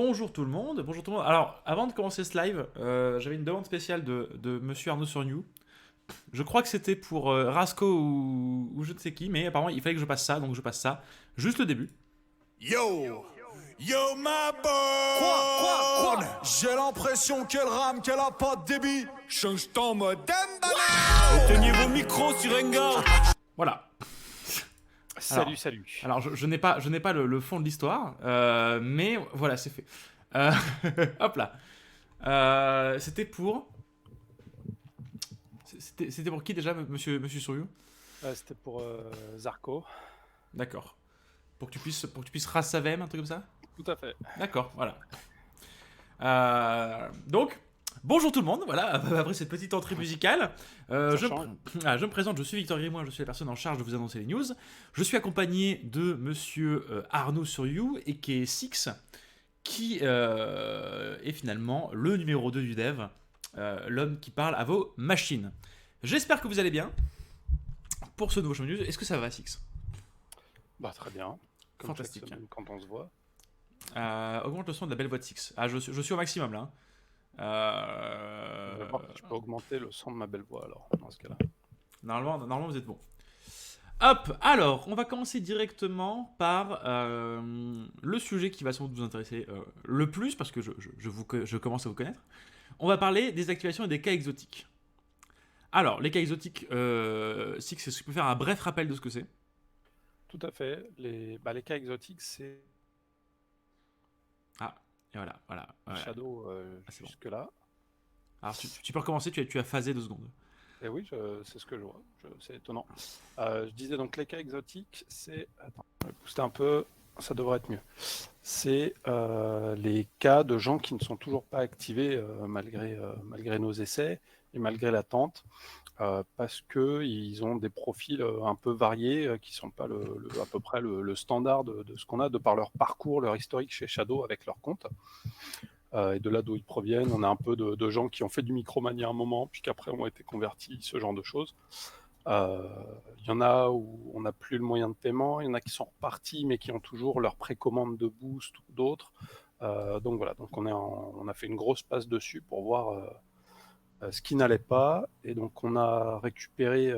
Bonjour tout le monde, bonjour tout le monde. Alors, avant de commencer ce live, j'avais une demande spéciale de Monsieur Arnaud sur You. Je crois que c'était pour Rasco ou je ne sais qui, mais apparemment il fallait que je passe ça, donc je passe ça. Juste le début. Yo, yo ma bonne. Quoi J'ai l'impression qu'elle rame, qu'elle a pas de débit. Change ton modem, banane. Éteignez vos micros sur Hangout. Voilà. Salut. Alors, je n'ai pas le fond de l'histoire, mais voilà, c'est fait. Euh, hop là. C'était pour. C'était pour qui déjà, monsieur sur You? C'était pour Zarco. D'accord. Pour que tu puisses race sa VM, un truc comme ça? Tout à fait. D'accord, voilà. Donc, bonjour tout le monde, voilà, après cette petite entrée musicale, je me présente, je suis Victor Grimoire, je suis la personne en charge de vous annoncer les news. Je suis accompagné de monsieur Arnaud sur You, et qui est Six, qui est finalement le numéro 2 du dev, l'homme qui parle à vos machines. J'espère que vous allez bien pour ce nouveau show news. Est-ce que ça va, Six? Bah très bien. Comme Fantastique. chaque semaine, quand on se voit. Augmente le son de la belle voix de Six. Ah, je suis au maximum là. Je vais voir si je peux augmenter le son de ma belle voix alors, dans ce cas-là. Normalement vous êtes bon. Hop, alors, on va commencer directement par le sujet qui va sans doute vous intéresser le plus, parce que je commence à vous connaître. On va parler des activations et des cas exotiques. Alors, les cas exotiques, Six, est-ce que tu peux faire un bref rappel de ce que c'est? Tout à fait. Les cas exotiques, c'est Ah, et voilà. Shadow c'est bon. jusque-là. Alors, tu peux recommencer, tu as phasé 2 secondes. Et oui, c'est ce que je vois. C'est étonnant. Je disais donc les cas exotiques, c'est... Attends, je vais booster un peu, ça devrait être mieux. C'est les cas de gens qui ne sont toujours pas activés malgré nos essais et malgré l'attente, parce qu'ils ont des profils un peu variés qui ne sont pas à peu près le standard de ce qu'on a de par leur parcours, leur historique chez Shadow avec leur compte. Et de là d'où ils proviennent, on a un peu de gens qui ont fait du Micromania à un moment, puis qu'après ont été convertis, ce genre de choses. Il y en a où on n'a plus le moyen de paiement, il y en a qui sont repartis mais qui ont toujours leur précommande de boost ou d'autres. Donc voilà, donc on a fait une grosse passe dessus pour voir ce qui n'allait pas, et donc on a récupéré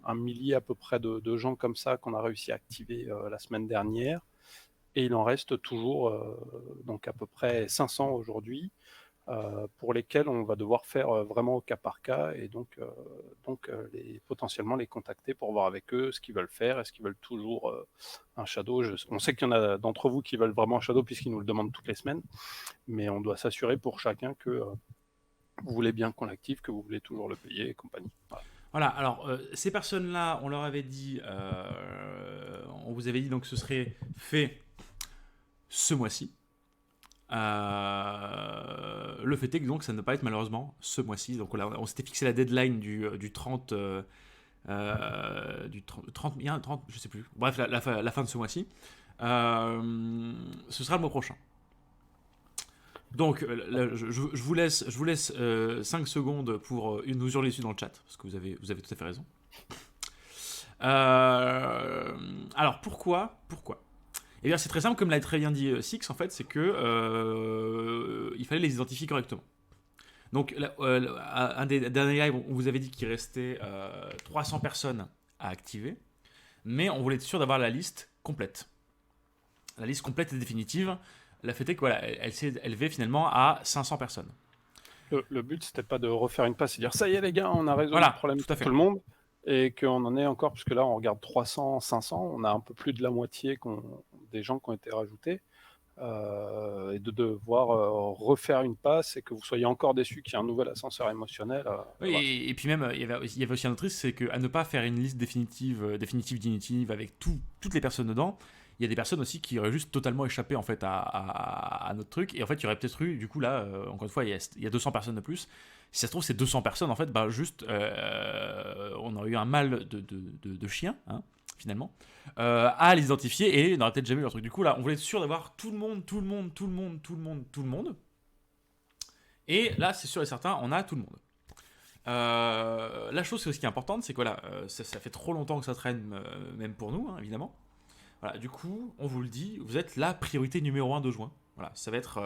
un millier à peu près de gens comme ça qu'on a réussi à activer la semaine dernière. Et il en reste toujours donc à peu près 500 aujourd'hui, pour lesquels on va devoir faire vraiment au cas par cas, et donc potentiellement les contacter pour voir avec eux ce qu'ils veulent faire. Est-ce qu'ils veulent toujours un Shadow? On sait qu'il y en a d'entre vous qui veulent vraiment un Shadow puisqu'ils nous le demandent toutes les semaines, mais on doit s'assurer pour chacun que vous voulez bien qu'on l'active, que vous voulez toujours le payer et compagnie. Voilà, alors ces personnes-là, on leur avait dit, on vous avait dit donc que ce serait fait ce mois-ci. Le fait est que donc ça ne va pas être malheureusement ce mois-ci. Donc on s'était fixé la deadline du 30, du 30, il y a un 30, je sais plus. Bref, la fin de ce mois-ci. Ce sera le mois prochain. Donc je vous laisse 5 secondes pour nous hurler dessus dans le chat, parce que vous avez tout à fait raison. Alors pourquoi? Eh bien, c'est très simple, comme l'a très bien dit Six, en fait, c'est que il fallait les identifier correctement. Donc, un des derniers lives, on vous avait dit qu'il restait 300 personnes à activer, mais on voulait être sûr d'avoir la liste complète. La liste complète et définitive. La fait est que voilà, elle s'est élevée finalement à 500 personnes. Le but, c'était pas de refaire une passe et dire ça y est les gars, on a résolu le problème pour tout le monde, et qu'on en est encore, puisque là on regarde 300, 500, on a un peu plus de la moitié des gens qui ont été rajoutés, et de devoir refaire une passe et que vous soyez encore déçus qu'il y ait un nouvel ascenseur émotionnel. Oui, voilà. et puis même, il y avait aussi un autre risque, c'est qu'à ne pas faire une liste définitive définitive avec toutes les personnes dedans, il y a des personnes aussi qui auraient juste totalement échappé en fait à notre truc, et en fait il y aurait peut-être eu, du coup là, encore une fois, il y a 200 personnes de plus. Si ça se trouve, ces 200 personnes, en fait, bah juste, on aurait eu un mal de chien, hein, finalement, à les identifier, et on n'aurait peut-être jamais eu leur truc. Du coup, là, on voulait être sûr d'avoir tout le monde. Et là, c'est sûr et certain, on a tout le monde. La chose aussi qui est importante, c'est que voilà, ça fait trop longtemps que ça traîne, même pour nous, hein, évidemment. Voilà, du coup, on vous le dit, vous êtes la priorité numéro 1 de juin. Voilà, ça va être,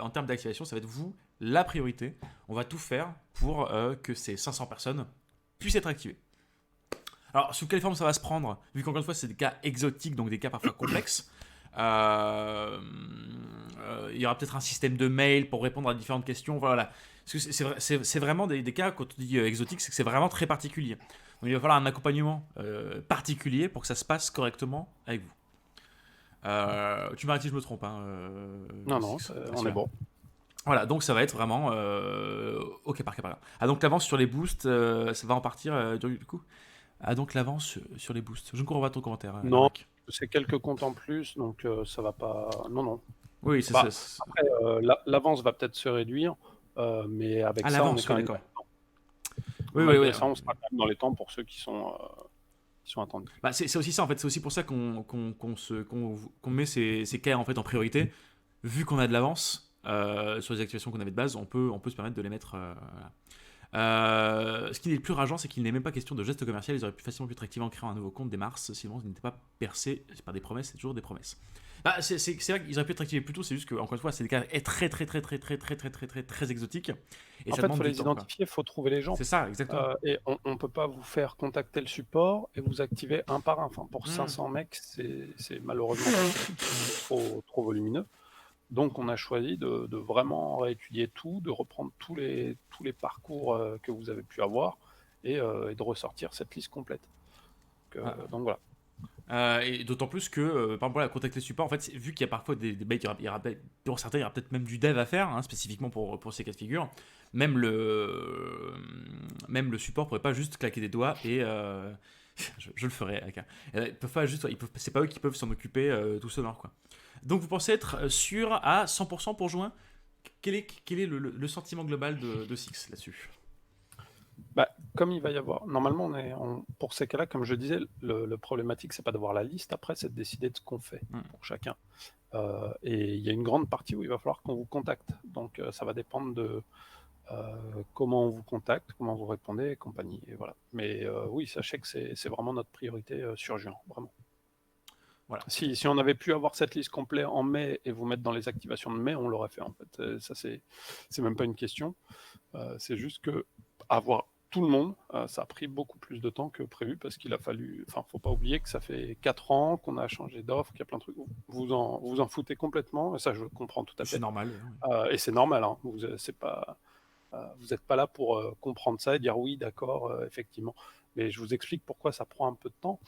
en termes d'activation, ça va être vous, la priorité. On va tout faire pour que ces 500 personnes puissent être activées. Alors, sous quelle forme ça va se prendre? Vu qu'encore une fois, c'est des cas exotiques, donc des cas parfois complexes. Il y aura peut-être un système de mail pour répondre à différentes questions. Voilà. Parce que c'est vraiment des cas, quand on dit exotique, c'est que c'est vraiment très particulier. Donc il va falloir un accompagnement particulier pour que ça se passe correctement avec vous. Tu m'arrêtes si je me trompe. Hein, Non, on est bon. Voilà, donc ça va être vraiment au cas par cas. Ah, donc l'avance sur les boosts, ça va en partir du coup. Ah, donc l'avance sur les boosts. Je ne comprends pas ton commentaire. Non, Narek. c'est quelques comptes en plus, donc ça va pas. Non. Oui, c'est Bah, ça. après, l'avance va peut-être se réduire, mais avec Ah, ça, on est l'avance, quand oui, même. d'accord. Oui, Malgré ça, on sera quand même dans les temps pour ceux qui sont attendus. Bah, c'est aussi ça en fait, c'est aussi pour ça qu'on met ces cas en fait en priorité. Vu qu'on a de l'avance sur les activations qu'on avait de base, on peut se permettre de les mettre. Voilà. Ce qui est le plus rageant, c'est qu'il n'est même pas question de geste commercial. Ils auraient pu facilement pu être activés en créant un nouveau compte dès mars, sinon ils n'étaient pas percés par des promesses, c'est toujours des promesses. Bah, c'est vrai qu'ils auraient pu être activés plus tôt, c'est juste que, encore une fois, c'est des cas très exotiques. Et En ça fait, il demande faut du les temps, quoi. identifier, il faut trouver les gens. C'est ça, exactement. Et on ne peut pas vous faire contacter le support et vous activer un par un. Enfin, pour Mm. 500 mecs, c'est malheureusement trop volumineux. Donc, on a choisi de vraiment réétudier tout, de reprendre tous les parcours que vous avez pu avoir et de ressortir cette liste complète. Donc voilà. Et d'autant plus que, par exemple, contacter le support, en fait, vu qu'il y a parfois des bugs, pour certains, il y aura peut-être même du dev à faire, hein, spécifiquement pour ces cas de figure. Même le support pourrait pas juste claquer des doigts et. Je le ferai, Aka. Ils peuvent pas juste, c'est pas eux qui peuvent s'en occuper tout seuls, quoi. Donc vous pensez être sûr à 100% pour juin? Quel est le sentiment global de Six là-dessus? Bah, comme il va y avoir, normalement, pour ces cas-là, comme je disais, le problématique, c'est pas d'avoir la liste, après, c'est de décider de ce qu'on fait pour chacun. Et il y a une grande partie où il va falloir qu'on vous contacte. Donc, ça va dépendre de comment on vous contacte, comment vous répondez et compagnie. Et voilà. Mais oui, sachez que c'est vraiment notre priorité sur juin, vraiment. Voilà. Si on avait pu avoir cette liste complète en mai et vous mettre dans les activations de mai, on l'aurait fait en fait. Ça, c'est même pas une question. C'est juste que avoir tout le monde, ça a pris beaucoup plus de temps que prévu parce qu'il a fallu. Enfin, faut pas oublier que ça fait 4 ans qu'on a changé d'offre, qu'il y a plein de trucs. Vous en foutez complètement, et ça je comprends tout à fait. C'est normal. Et c'est normal, hein. Vous n'êtes pas là pour comprendre ça et dire oui, d'accord, effectivement. Mais je vous explique pourquoi ça prend un peu de temps.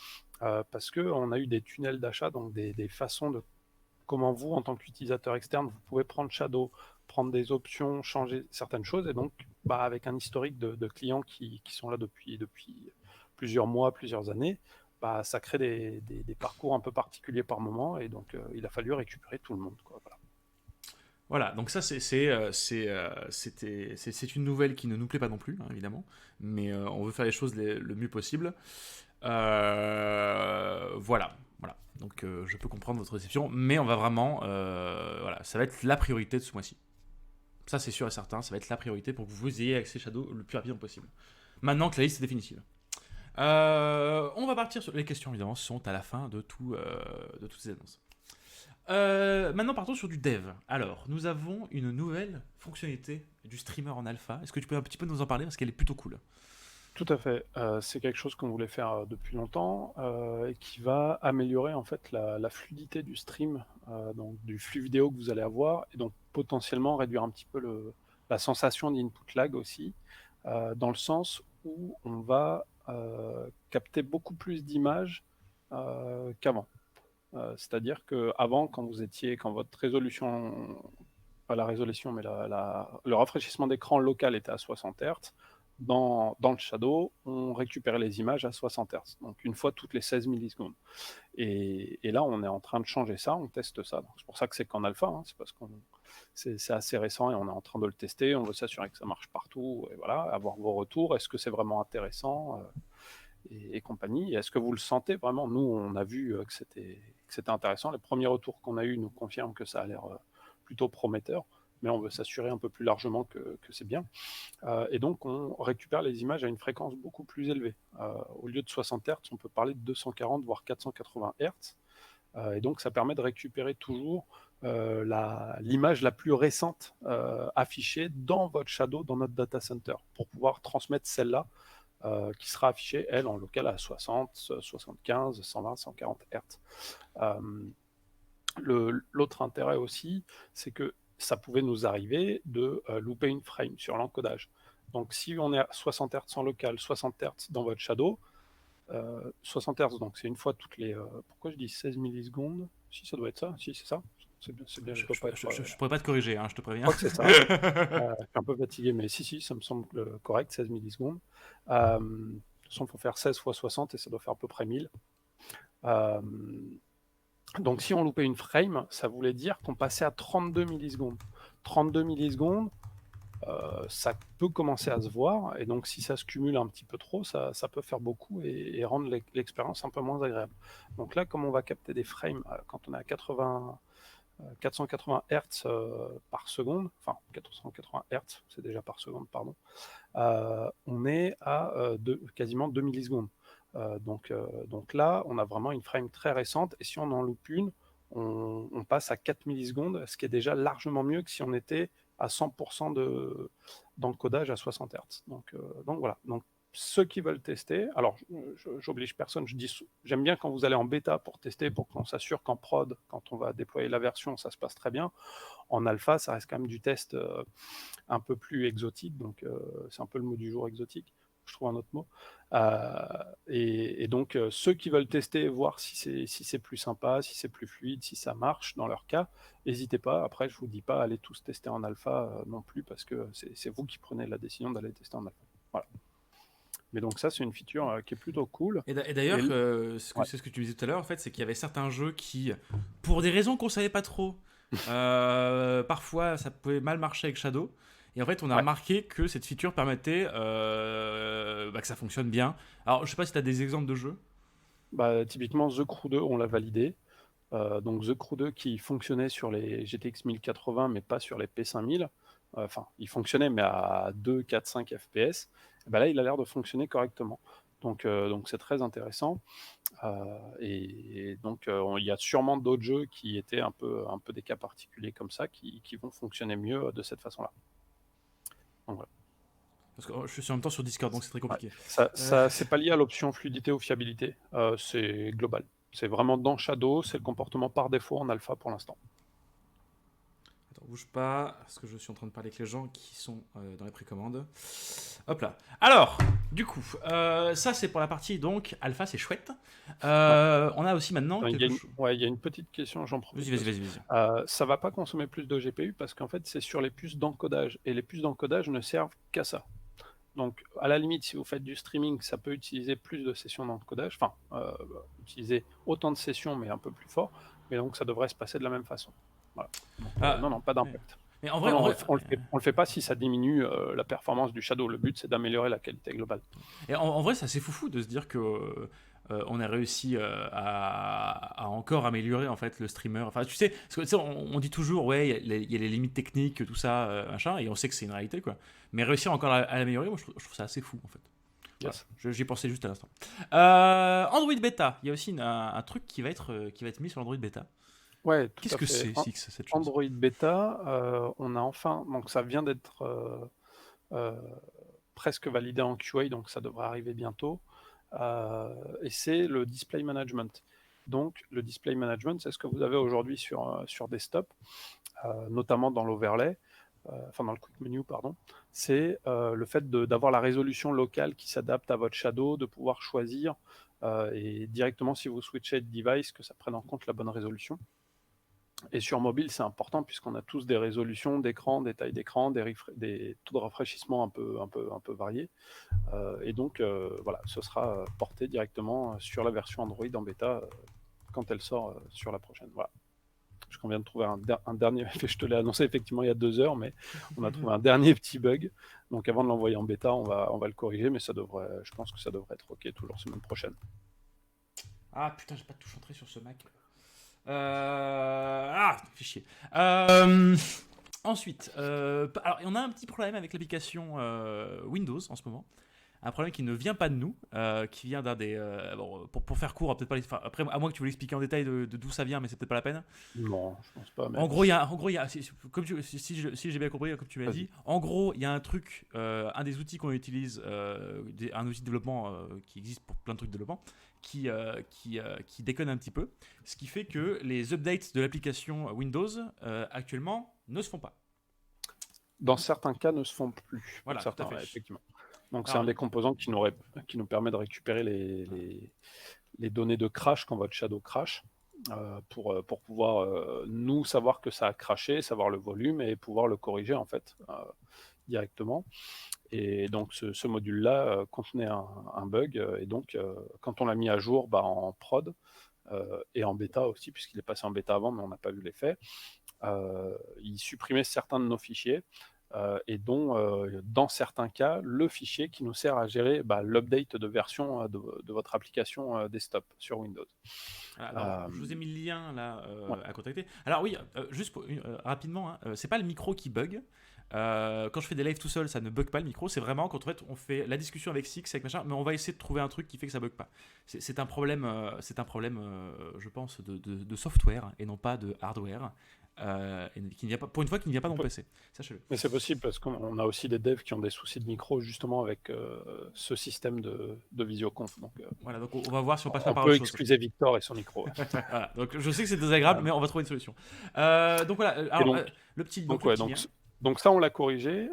Parce qu'on a eu des tunnels d'achat, donc des façons de comment vous, en tant qu'utilisateur externe, vous pouvez prendre Shadow, prendre des options, changer certaines choses. Et donc, avec un historique de clients qui sont là depuis plusieurs mois, plusieurs années, ça crée des parcours un peu particuliers par moment. Et donc, il a fallu récupérer tout le monde, quoi. Voilà. Voilà, donc ça c'est une nouvelle qui ne nous plaît pas non plus, hein, évidemment, mais on veut faire les choses le mieux possible. Voilà. Donc je peux comprendre votre déception, mais on va vraiment, voilà, ça va être la priorité de ce mois-ci. Ça c'est sûr et certain, ça va être la priorité pour que vous ayez accès Shadow le plus rapidement possible. Maintenant que la liste est définitive. On va partir sur les questions, évidemment, sont à la fin de toutes ces annonces. Maintenant, partons sur du dev. Alors, nous avons une nouvelle fonctionnalité du streamer en alpha. Est-ce que tu peux un petit peu nous en parler parce qu'elle est plutôt cool? Tout à fait. C'est quelque chose qu'on voulait faire depuis longtemps et qui va améliorer en fait la fluidité du stream, donc du flux vidéo que vous allez avoir, et donc potentiellement réduire un petit peu la sensation d'input lag aussi, dans le sens où on va capter beaucoup plus d'images qu'avant. C'est-à-dire qu'avant, quand votre résolution, pas la résolution, mais le rafraîchissement d'écran local était à 60 Hz, dans le Shadow, on récupérait les images à 60 Hz, donc une fois toutes les 16 millisecondes. Et là, on est en train de changer ça, on teste ça. C'est pour ça que c'est qu'en alpha, hein, c'est parce que c'est assez récent et on est en train de le tester, on veut s'assurer que ça marche partout, et voilà, avoir vos retours, est-ce que c'est vraiment intéressant et compagnie. Et est-ce que vous le sentez vraiment? Nous, on a vu que c'était intéressant. Les premiers retours qu'on a eus nous confirment que ça a l'air plutôt prometteur, mais on veut s'assurer un peu plus largement que c'est bien. Et donc, on récupère les images à une fréquence beaucoup plus élevée. Au lieu de 60 Hz, on peut parler de 240 voire 480 Hz. Et donc, ça permet de récupérer toujours l'image la plus récente affichée dans votre Shadow, dans notre data center, pour pouvoir transmettre celle-là, qui sera affichée, elle, en local à 60, 75, 120, 140 Hz. L'autre intérêt aussi, c'est que ça pouvait nous arriver de louper une frame sur l'encodage. Donc si on est à 60 Hz en local, 60 Hz dans votre Shadow, 60 Hz, donc c'est une fois toutes les... pourquoi je dis 16 millisecondes? Si, ça doit être ça. Si, c'est ça. C'est bien, Je je pourrais pas te corriger, hein, je te je préviens. crois que c'est ça. Je suis un peu fatigué, mais si, ça me semble correct, 16 millisecondes. De toute façon, il faut faire 16 fois 60 et ça doit faire à peu près 1000. Donc si on loupait une frame, ça voulait dire qu'on passait à 32 millisecondes. 32 millisecondes, ça peut commencer à se voir, et donc si ça se cumule un petit peu trop, ça peut faire beaucoup et rendre l'expérience un peu moins agréable. Donc là, comme on va capter des frames quand on est à 480 Hz par seconde, enfin 480 Hz, c'est déjà par seconde, pardon, on est à quasiment 2 millisecondes. Donc là, on a vraiment une frame très récente, et si on en loupe une, on passe à 4 millisecondes, ce qui est déjà largement mieux que si on était à 100% d'encodage à 60 Hz. Donc voilà. Donc ceux qui veulent tester, alors j'oblige personne, j'aime bien quand vous allez en bêta pour tester, pour qu'on s'assure qu'en prod, quand on va déployer la version, ça se passe très bien. En alpha, ça reste quand même du test un peu plus exotique, donc c'est un peu le mot du jour, exotique, je trouve un autre mot. Et donc ceux qui veulent tester, voir si c'est plus sympa, si c'est plus fluide, si ça marche dans leur cas, n'hésitez pas. Après, je vous dis pas allez tous tester en alpha non plus, parce que c'est vous qui prenez la décision d'aller tester en alpha. Voilà. Mais donc ça, c'est une feature qui est plutôt cool. Et d'ailleurs, ouais. c'est ce que tu disais tout à l'heure, en fait, c'est qu'il y avait certains jeux qui, pour des raisons qu'on savait pas trop, parfois ça pouvait mal marcher avec Shadow. Et en fait, on a remarqué que cette feature permettait que ça fonctionne bien. Alors, je sais pas si tu as des exemples de jeux. Typiquement, The Crew 2, on l'a validé. Donc The Crew 2 qui fonctionnait sur les GTX 1080, mais pas sur les P5000. Enfin, il fonctionnait, mais à 2, 4, 5 FPS. Et là, il a l'air de fonctionner correctement. Donc c'est très intéressant. Et donc, il y a sûrement d'autres jeux qui étaient un peu des cas particuliers comme ça, qui vont fonctionner mieux de cette façon-là. Donc, voilà. Parce que je suis en même temps sur Discord, donc c'est très compliqué. Ça, c'est pas lié à l'option fluidité ou fiabilité. C'est global. C'est vraiment dans Shadow, c'est le comportement par défaut en alpha pour l'instant. Attends, bouge pas, parce que je suis en train de parler avec les gens qui sont dans les précommandes. Hop là. Alors, du coup, ça c'est pour la partie donc alpha, c'est chouette. On a aussi maintenant. Il y a une petite question, j'en profite. Vas-y. Ça va pas consommer plus de GPU parce qu'en fait, c'est sur les puces d'encodage. Et les puces d'encodage ne servent qu'à ça. Donc, à la limite, si vous faites du streaming, ça peut utiliser plus de sessions d'encodage, enfin, utiliser autant de sessions, mais un peu plus fort, mais donc ça devrait se passer de la même façon. Voilà. Donc, non, pas d'impact. Mais en vrai, on le fait pas si ça diminue la performance du Shadow. Le but, c'est d'améliorer la qualité globale. Et en vrai, c'est assez foufou de se dire que on a réussi à encore améliorer en fait le streamer. Enfin, tu sais, parce que, tu sais on dit toujours, ouais, il y a les limites techniques, tout ça, machin, et on sait que c'est une réalité, quoi. Mais réussir encore à l'améliorer, moi, je trouve ça assez fou, en fait. Yes. Voilà, j'y pensais juste à l'instant. Android Beta, il y a aussi un truc qui va être mis sur l'Android Beta. Ouais, qu'est-ce que c'est, Six, cette chose? Android Beta, on a enfin, donc ça vient d'être presque validé en QA, donc ça devrait arriver bientôt. Et c'est le display management. Donc le display management, c'est ce que vous avez aujourd'hui sur desktop, notamment dans l'overlay, enfin dans le quick menu, pardon. C'est le fait d'avoir la résolution locale qui s'adapte à votre Shadow, de pouvoir choisir et directement si vous switchez de device que ça prenne en compte la bonne résolution. Et sur mobile, c'est important puisqu'on a tous des résolutions d'écran, des tailles d'écran, des taux de rafraîchissement un peu variés. Et donc, voilà, ce sera porté directement sur la version Android en bêta quand elle sort sur la prochaine. Voilà. Je viens de trouver un dernier, je te l'ai annoncé effectivement il y a 2 heures, mais on a trouvé un dernier petit bug. Donc avant de l'envoyer en bêta, on va le corriger, mais je pense que ça devrait être OK toujours semaine prochaine. Ah putain, j'ai pas de touche entrée sur ce Mac. Fichier. Ensuite, alors on a un petit problème avec l'application Windows en ce moment. un problème qui ne vient pas de nous, qui vient d'un des. Bon, pour faire court, peut-être pas. Après, à moins que tu veux l'expliquer en détail de d'où ça vient, mais c'est peut-être pas la peine. Non, je pense pas. Mais... En gros, il y a comme si j'ai bien compris, comme tu m'as dit, en gros, il y a un truc, un des outils qu'on utilise, un outil de développement qui existe pour plein de trucs de développement, qui déconne un petit peu, ce qui fait que les updates de l'application Windows actuellement ne se font pas. Dans certains cas, ne se font plus. Voilà, certains, tout à fait. ouais, effectivement. Donc, c'est Alors, un des composants qui nous permet de récupérer les données de crash quand votre Shadow crash, pour pouvoir, nous, savoir que ça a crashé, savoir le volume et pouvoir le corriger, en fait, directement. Et donc, ce module-là contenait un bug. Et donc, quand on l'a mis à jour en prod, et en bêta aussi, puisqu'il est passé en bêta avant, mais on n'a pas vu l'effet, il supprimait certains de nos fichiers, et dont, dans certains cas, le fichier qui nous sert à gérer l'update de version de votre application desktop sur Windows. alors, je vous ai mis le lien là Ouais. à contacter. Alors oui, juste rapidement, hein, c'est pas le micro qui bug. Quand je fais des lives tout seul, ça ne bug pas le micro. C'est vraiment quand en fait, on fait la discussion avec Six, avec machin, mais on va essayer de trouver un truc qui fait que ça bug pas. C'est un problème, je pense, de software et non pas de hardware. Et qui ne vient pas, pour une fois, qui ne vient pas de mon PC. Sachez-le. Mais c'est possible parce qu'on a aussi des devs qui ont des soucis de micro justement avec ce système de visioconf. Donc, Voilà, donc on va voir si on passe on par peut autre chose. excuser Victor et son micro. Voilà, donc je sais que c'est désagréable, mais on va trouver une solution. Donc voilà, alors, donc, le petit, donc, le ouais, petit lien. donc ça, on l'a corrigé,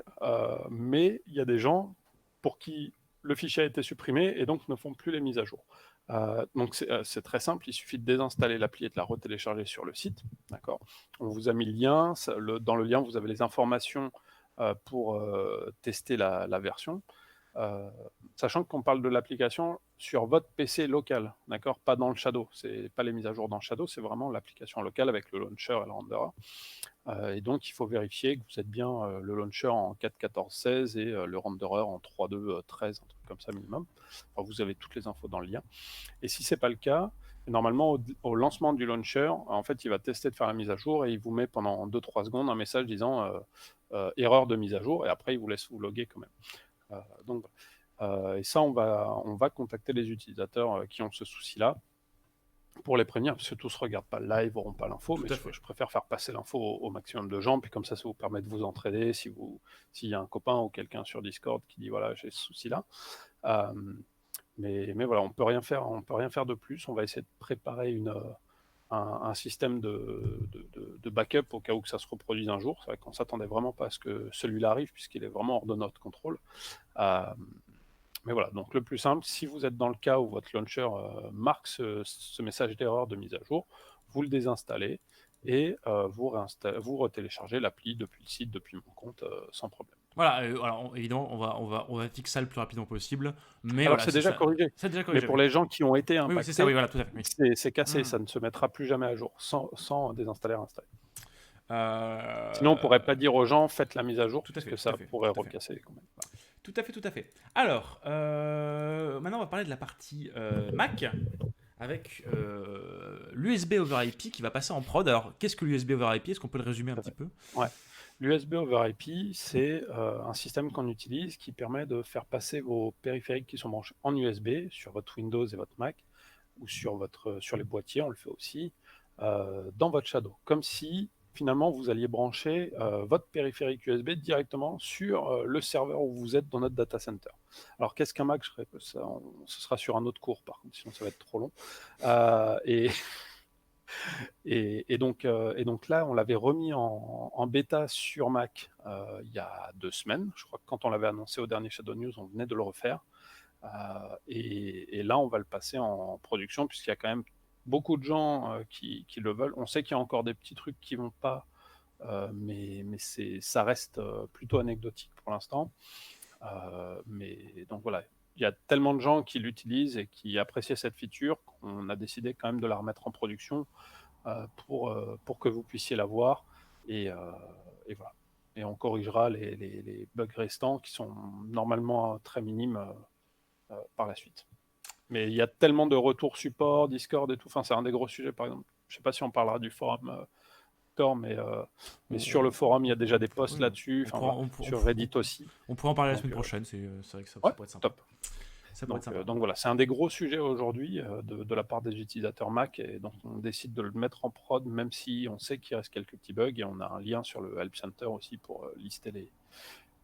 mais il y a des gens pour qui le fichier a été supprimé et donc ne font plus les mises à jour. Donc c'est très simple, il suffit de désinstaller l'appli et de la retélécharger sur le site. D'accord. On vous a mis le lien, dans le lien vous avez les informations pour tester la version. Sachant qu'on parle de l'application sur votre PC local, d'accord, pas dans le Shadow. C'est pas les mises à jour dans Shadow, c'est vraiment l'application locale avec le launcher et le renderer. Et donc, il faut vérifier que vous êtes bien le launcher en 4.14.16 et le renderer en 3.2.13, un truc comme ça minimum. Enfin, vous avez toutes les infos dans le lien. Et si c'est pas le cas, normalement, au lancement du launcher, en fait, il va tester de faire la mise à jour et il vous met pendant 2-3 secondes un message disant erreur de mise à jour, et après, il vous laisse vous loguer quand même. Donc, et ça, on va contacter les utilisateurs qui ont ce souci-là pour les prévenir, parce que tous ne regardent pas le live, n'auront pas l'info, mais je préfère faire passer l'info au maximum de gens, puis comme ça vous permet de vous entraider s'il y a un copain ou quelqu'un sur Discord qui dit voilà, j'ai ce souci-là. Mais voilà, on peut rien faire de plus. On va essayer de préparer un système de backup au cas où que ça se reproduise un jour. C'est vrai qu'on s'attendait vraiment pas à ce que celui-là arrive, puisqu'il est vraiment hors de notre contrôle. Mais voilà, donc le plus simple, si vous êtes dans le cas où votre launcher marque ce message d'erreur de mise à jour, vous le désinstallez et vous retéléchargez l'appli depuis le site, depuis mon compte, sans problème. Voilà, alors évidemment, on va fixer ça le plus rapidement possible. Mais alors voilà, c'est déjà corrigé. Mais pour les gens qui ont été impactés, oui, c'est ça, oui, voilà, tout à fait. Oui. C'est cassé, ça ne se mettra plus jamais à jour, sans désinstaller, réinstaller. Sinon, on ne pourrait pas dire aux gens, faites la mise à jour, parce que ça pourrait recasser quand même. Tout à fait. Alors, maintenant, on va parler de la partie Mac, avec l'USB over IP qui va passer en prod. Alors, qu'est-ce que l'USB over IP? Est-ce qu'on peut le résumer un petit peu? Ouais. L'USB over IP, c'est un système qu'on utilise qui permet de faire passer vos périphériques qui sont branchés en USB sur votre Windows et votre Mac, ou sur les boîtiers, on le fait aussi, dans votre Shadow. Comme si, finalement, vous alliez brancher votre périphérique USB directement sur le serveur où vous êtes dans notre data center. Alors, qu'est-ce qu'un Mac? Ce sera sur un autre cours, par contre, sinon ça va être trop long. Et donc là, on l'avait remis en bêta sur Mac il y a 2 semaines. Je crois que quand on l'avait annoncé au dernier Shadow News, on venait de le refaire. Et là, on va le passer en production, puisqu'il y a quand même beaucoup de gens qui le veulent. On sait qu'il y a encore des petits trucs qui ne vont pas, mais ça reste plutôt anecdotique pour l'instant. Mais donc voilà, il y a tellement de gens qui l'utilisent et qui apprécient cette feature qu'on a décidé quand même de la remettre en production pour que vous puissiez la voir. Et voilà. Et on corrigera les bugs restants qui sont normalement très minimes par la suite. Mais il y a tellement de retours support, Discord et tout. Enfin, c'est un des gros sujets, par exemple. Je ne sais pas si on parlera du forum Store, mais sur le forum, il y a déjà des posts Oui, là-dessus. Enfin, voilà, sur Reddit aussi. On pourra en parler la Donc, semaine prochaine, c'est vrai que ça Ouais, pourrait être sympa. top. Ça pourrait être sympa. Donc voilà, c'est un des gros sujets aujourd'hui de la part des utilisateurs Mac, et donc on décide de le mettre en prod, même si on sait qu'il reste quelques petits bugs, et on a un lien sur le Help Center aussi pour lister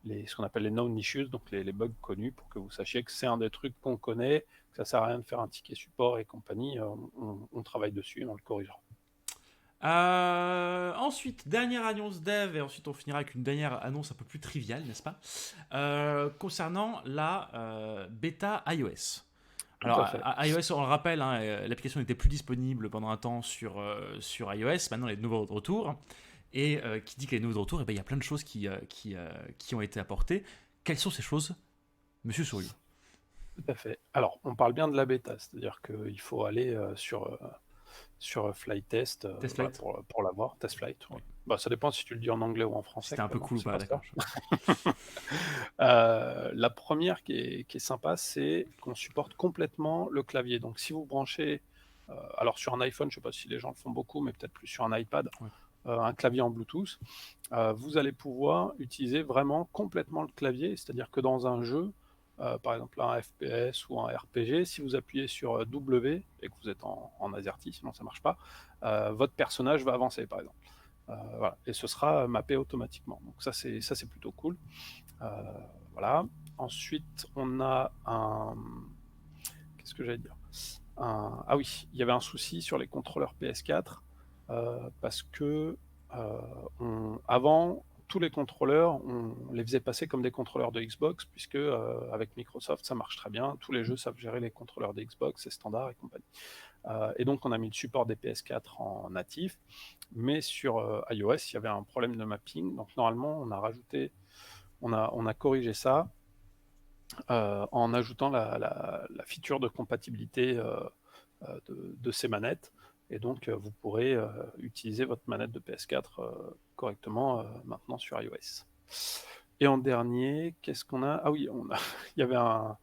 ce qu'on appelle les known issues, donc les bugs connus, pour que vous sachiez que c'est un des trucs qu'on connaît, que ça sert à rien de faire un ticket support et compagnie, on travaille dessus, on le corrigera. Ensuite, dernière annonce dev, et ensuite on finira avec une dernière annonce un peu plus triviale, n'est-ce pas, concernant la bêta iOS. Alors, iOS, on le rappelle, hein, l'application n'était plus disponible pendant un temps sur iOS. Maintenant, il y a de nouveaux retours. Et qui dit qu'il y a de nouveaux retours, il y a plein de choses qui ont été apportées. Quelles sont ces choses, Monsieur Souriou? Tout à fait. Alors, on parle bien de la bêta, c'est-à-dire qu'il faut aller sur Flight Test TestFlight. voilà, pour l'avoir. TestFlight, oui. Bah, ça dépend si tu le dis en anglais ou en français. C'était un peu cool ou pas, d'accord. La première qui est sympa, c'est qu'on supporte complètement le clavier. Donc si vous branchez, alors sur un iPhone, je ne sais pas si les gens le font beaucoup, mais peut-être plus sur un iPad, Ouais. un clavier en Bluetooth, vous allez pouvoir utiliser vraiment complètement le clavier, c'est-à-dire que dans un jeu, par exemple un FPS ou un RPG, si vous appuyez sur W et que vous êtes en AZERTY, sinon ça ne marche pas, votre personnage va avancer par exemple. Voilà. Et ce sera mappé automatiquement. Donc ça c'est plutôt cool. Voilà. Ensuite, on a qu'est-ce que j'allais dire Ah oui, il y avait un souci sur les contrôleurs PS4 parce que avant, tous les contrôleurs, on les faisait passer comme des contrôleurs de Xbox, puisque avec Microsoft, ça marche très bien. Tous les jeux savent gérer les contrôleurs de Xbox, c'est standard et compagnie. Et donc, on a mis le support des PS4 en natif, mais sur iOS, il y avait un problème de mapping. Donc, normalement, on a corrigé ça en ajoutant la feature de compatibilité de ces manettes. Et donc, vous pourrez utiliser votre manette de PS4 correctement maintenant sur iOS. Et en dernier, qu'est-ce qu'on a Ah oui, il y avait un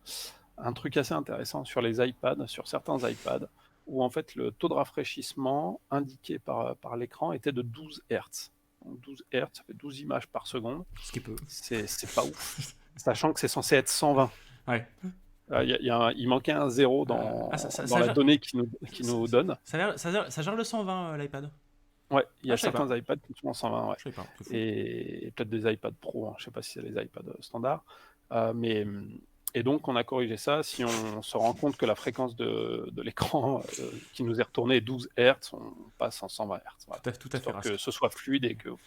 truc assez intéressant sur les iPads, sur certains iPads, où en fait le taux de rafraîchissement indiqué par l'écran était de 12 Hz. Donc 12 Hz, ça fait 12 images par seconde. Ce qui est peu. C'est pas ouf. Sachant que c'est censé être 120. Ouais. Il manquait un 0 dans la donnée qui nous donne. Ça gère le 120, l'iPad. Ouais, il y a certains iPads qui sont en 120. Ouais. Je sais pas. Et peut-être des iPads Pro, hein. Je ne sais pas si c'est les iPads standards. Et donc, on a corrigé ça. Si on se rend compte que la fréquence de l'écran qui nous est retournée est 12 Hz, on passe en 120 Hz. Voilà. Tout à fait rasco. Que ce soit fluide et que vous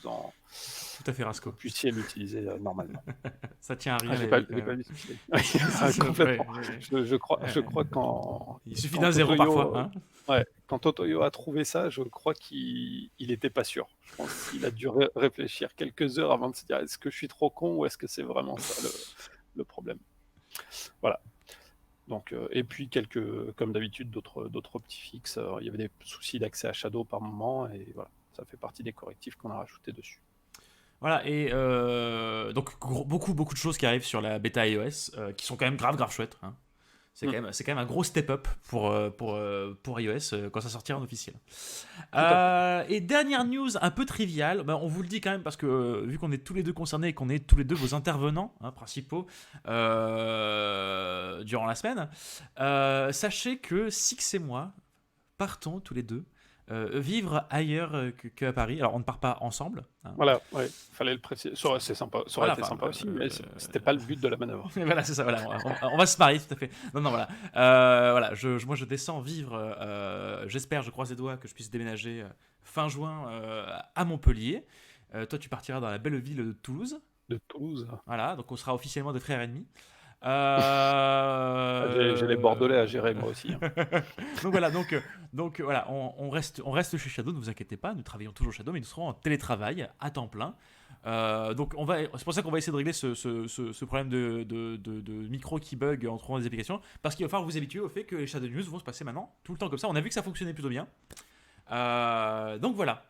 puissiez l'utiliser normalement. Ça tient à rien. J'ai pas vu complètement. Je crois il suffit d'un zéro parfois. Hein, ouais, quand Totoyo a trouvé ça, je crois qu'il n'était pas sûr. Je pense qu'il a dû réfléchir quelques heures avant de se dire est-ce que je suis trop con ou est-ce que c'est vraiment ça le problème. Voilà. Donc, et puis comme d'habitude, d'autres petits fixes. Il y avait des soucis d'accès à Shadow par moment, et voilà, ça fait partie des correctifs qu'on a rajoutés dessus. Voilà, et donc beaucoup de choses qui arrivent sur la bêta iOS, qui sont quand même grave chouettes. Hein. C'est quand même un gros step-up pour iOS quand ça sortira en officiel. Et dernière news un peu triviale, on vous le dit quand même parce que vu qu'on est tous les deux concernés et qu'on est tous les deux vos intervenants principaux durant la semaine, sachez que Six et moi partons tous les deux vivre ailleurs qu'à Paris. Alors on ne part pas ensemble. Hein. Voilà, ouais, fallait le préciser. Ça aurait été sympa aussi, mais c'était pas le but de la manœuvre. Voilà, c'est ça. Voilà, on va se marier, tout à fait. Non, voilà. Voilà, moi je descends vivre. J'espère, je croise les doigts que je puisse déménager fin juin à Montpellier. Toi, tu partiras dans la belle ville de Toulouse. De Toulouse. Voilà, donc on sera officiellement des frères ennemis. J'ai les Bordelais à gérer moi aussi. Hein. donc voilà, on reste chez Shadow, ne vous inquiétez pas, nous travaillons toujours Shadow, mais nous serons en télétravail à temps plein. Donc c'est pour ça qu'on va essayer de régler ce problème de micro qui bug en trouvant des applications, parce qu'il va falloir vous habituer au fait que les Shadow News vont se passer maintenant tout le temps comme ça. On a vu que ça fonctionnait plutôt bien. Donc voilà,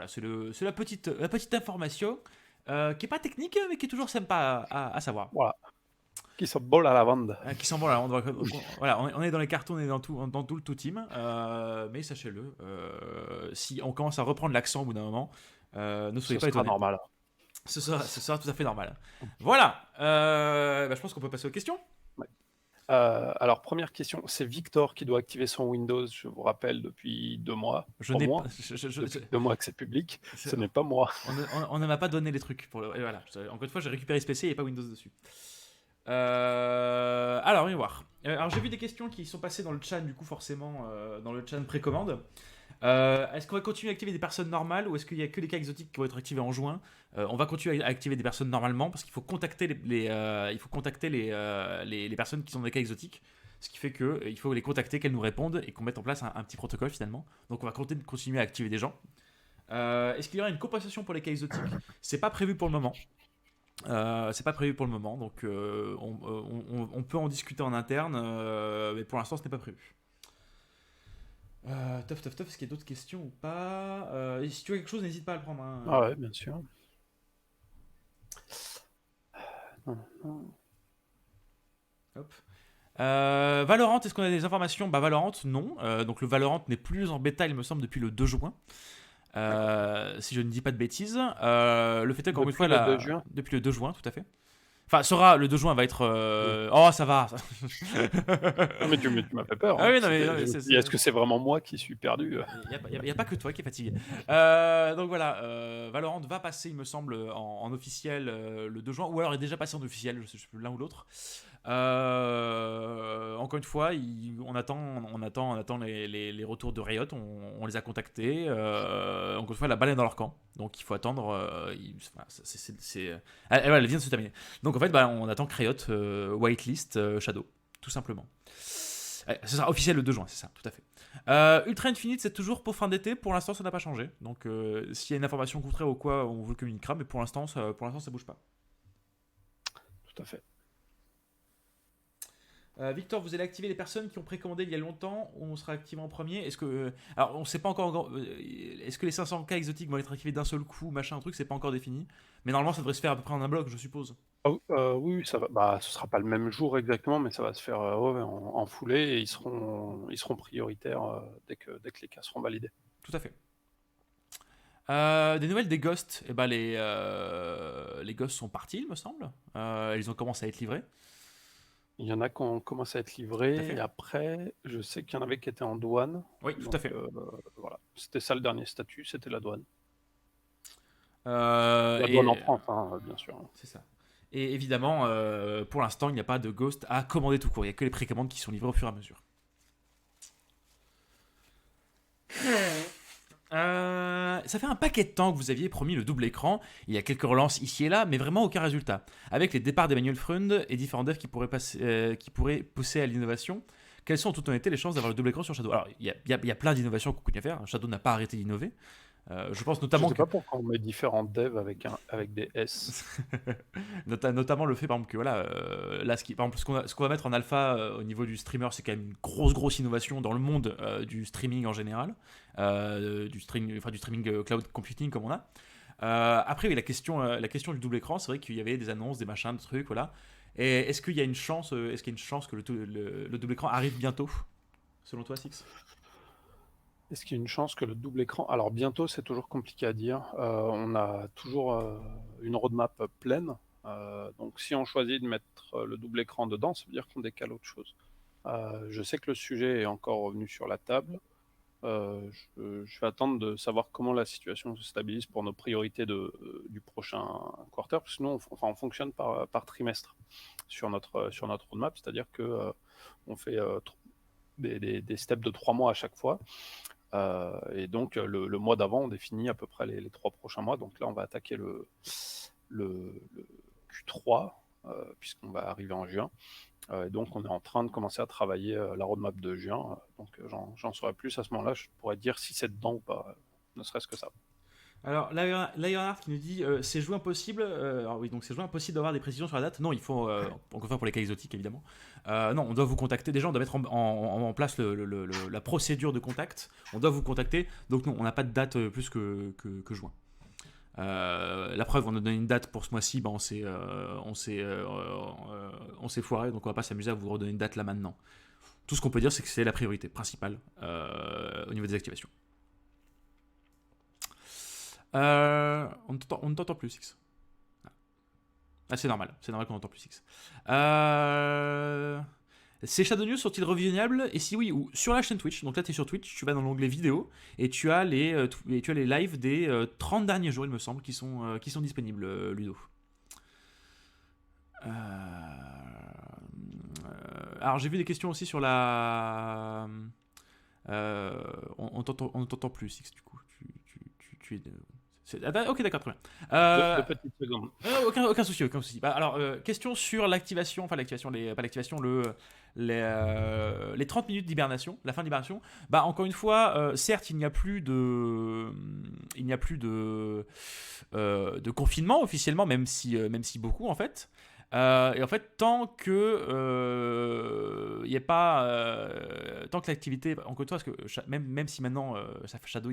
c'est la petite information qui est pas technique, mais qui est toujours sympa à savoir. Voilà. Qui sont bons à la vente. Qui sont bons à la vente. Voilà, on est dans les cartons, on est dans tout le team. Mais sachez-le, si on commence à reprendre l'accent au bout d'un moment, Ne soyez Ce pas sera étonnés. normal. Ce sera tout à fait normal. Voilà. Je pense qu'on peut passer aux questions. Alors, première question, c'est Victor qui doit activer son Windows, je vous rappelle, depuis 2 mois. Je Au n'ai moins, pas. depuis 2 mois que c'est public, ce n'est pas moi. On ne m'a pas donné les trucs. Et voilà. Encore une fois, j'ai récupéré ce PC et il n'y a pas Windows dessus. Alors, on va voir. Alors, j'ai vu des questions qui sont passées dans le chat, du coup, forcément, dans le chat précommande. Est-ce qu'on va continuer à activer des personnes normales ou est-ce qu'il n'y a que les cas exotiques qui vont être activés en juin? On va continuer à activer des personnes normalement parce qu'il faut contacter il faut contacter les personnes qui sont des cas exotiques. Ce qui fait qu'il faut les contacter, qu'elles nous répondent et qu'on mette en place un petit protocole finalement. Donc on va continuer à activer des gens. Est-ce qu'il y aura une compensation pour les cas exotiques? C'est pas prévu pour le moment. Donc on peut en discuter en interne, mais pour l'instant ce n'est pas prévu. Tof, est-ce qu'il y a d'autres questions ou pas? Si tu as quelque chose, n'hésite pas à le prendre. Hein. Ah ouais, bien sûr. Hop. Valorant, est-ce qu'on a des informations? Valorant, non. Donc le Valorant n'est plus en bêta, il me semble, depuis le 2 juin. Si je ne dis pas de bêtises. Le fait est qu'encore une fois, le 2 juin. depuis le 2 juin, tout à fait. Enfin, le 2 juin va être. Oh, ça va. Non, mais tu m'as fait peur. Ah oui, non, mais est-ce que c'est vraiment moi qui suis perdu? Il n'y a pas que toi qui est fatigué. Donc voilà, Valorant va passer, il me semble, en officiel le 2 juin, ou alors est déjà passé en officiel, je sais plus, l'un ou l'autre. Encore une fois, on attend les retours de Riot, on les a contactés. Encore une fois, la balle est dans leur camp, donc il faut attendre. Elle vient de se terminer. Donc en fait, on attend que Riot whitelist Shadow, tout simplement. Ce sera officiel le 2 juin, c'est ça, tout à fait. Ultra Infinite, c'est toujours pour fin d'été. Pour l'instant, ça n'a pas changé. Donc, s'il y a une information contraire ou quoi, on vous le communiquera. Mais pour l'instant, ça bouge pas. Tout à fait. Victor, vous allez activer les personnes qui ont précommandé il y a longtemps ou on sera activé en premier? Est-ce que alors on sait pas encore. Est-ce que les 500 cas exotiques vont être activés d'un seul coup, machin, un truc, c'est pas encore défini. Mais normalement, ça devrait se faire à peu près en un bloc, je suppose. Oui, ça va. Ce sera pas le même jour exactement, mais ça va se faire en foulée et ils seront prioritaires dès que les cas seront validés. Tout à fait. Des nouvelles des Ghosts, les Ghosts sont partis, il me semble. Ils ont commencé à être livrés. Il y en a qui ont commencé à être livrés et après, je sais qu'il y en avait qui étaient en douane. Oui, tout à fait. Voilà. C'était ça le dernier statut, c'était la douane. La douane en France, bien sûr. C'est ça. Et évidemment, pour l'instant, il n'y a pas de Ghost à commander tout court. Il n'y a que les précommandes qui sont livrées au fur et à mesure. Ça fait un paquet de temps que vous aviez promis le double écran. Il y a quelques relances ici et là, mais vraiment aucun résultat. Avec les départs d'Emmanuel Freund et différents devs qui pourraient pousser à l'innovation, quelles sont en toute honnêteté les chances d'avoir le double écran sur Shadow? Alors, il y a plein d'innovations qu'on continue à faire. Shadow n'a pas arrêté d'innover. Je pense notamment je sais pas pourquoi on met différents devs avec des S. Notamment le fait par exemple que voilà, là par exemple, ce qu'on va mettre en alpha au niveau du streamer, c'est quand même une grosse innovation dans le monde du streaming en général, du streaming cloud computing comme on a. Après oui, la question du double écran, c'est vrai qu'il y avait des annonces, des machins, des trucs, voilà. Et est-ce qu'il y a une chance que le double écran arrive bientôt, selon toi, Six? Est-ce qu'il y a une chance que le double écran... Alors bientôt, c'est toujours compliqué à dire. On a toujours une roadmap pleine. Donc si on choisit de mettre le double écran dedans, ça veut dire qu'on décale autre chose. Je sais que le sujet est encore revenu sur la table. Je vais attendre de savoir comment la situation se stabilise pour nos priorités du prochain quarter, parce que nous, on fonctionne par trimestre sur notre roadmap, c'est-à-dire que on fait des steps de 3 mois à chaque fois. Et donc le mois d'avant on définit à peu près les 3 prochains mois, donc là on va attaquer le Q3 puisqu'on va arriver en juin, et donc on est en train de commencer à travailler la roadmap de juin, donc j'en saurai plus à ce moment-là, je pourrais dire si c'est dedans ou pas, ne serait-ce que ça. Alors, Lionheart qui nous dit c'est joué impossible. Alors oui, donc c'est joué impossible d'avoir des précisions sur la date. Non, il faut encore une fois pour les cas exotiques évidemment. Non, on doit vous contacter. Déjà, on doit mettre en place la procédure de contact. On doit vous contacter. Donc non, on n'a pas de date plus que juin. La preuve, on a donné une date pour ce mois-ci. On s'est foiré, donc on va pas s'amuser à vous redonner une date là maintenant. Tout ce qu'on peut dire, c'est que c'est la priorité principale au niveau des activations. On ne t'entend plus, Six. Ah, c'est normal qu'on n'entend plus Six. Ces Shadow News sont-ils revisionnables? Et si oui, ou sur la chaîne Twitch. Donc là, tu es sur Twitch, tu vas dans l'onglet vidéo et tu as les lives des 30 derniers jours, il me semble, qui sont disponibles, Ludo. Alors, j'ai vu des questions aussi sur la. On ne t'entend plus, Six, du coup. Tu es. Ok, d'accord, très bien. Deux petites secondes. Aucun souci, aucun souci. Bah, alors, question sur l'activation, enfin l'activation, pas l'activation, les 30 minutes d'hibernation, la fin d'hibernation. Bah, encore une fois, certes, il n'y a plus de confinement officiellement, même si beaucoup en fait. Et en fait, tant que l'activité, encore une fois, parce que même si maintenant Shadow,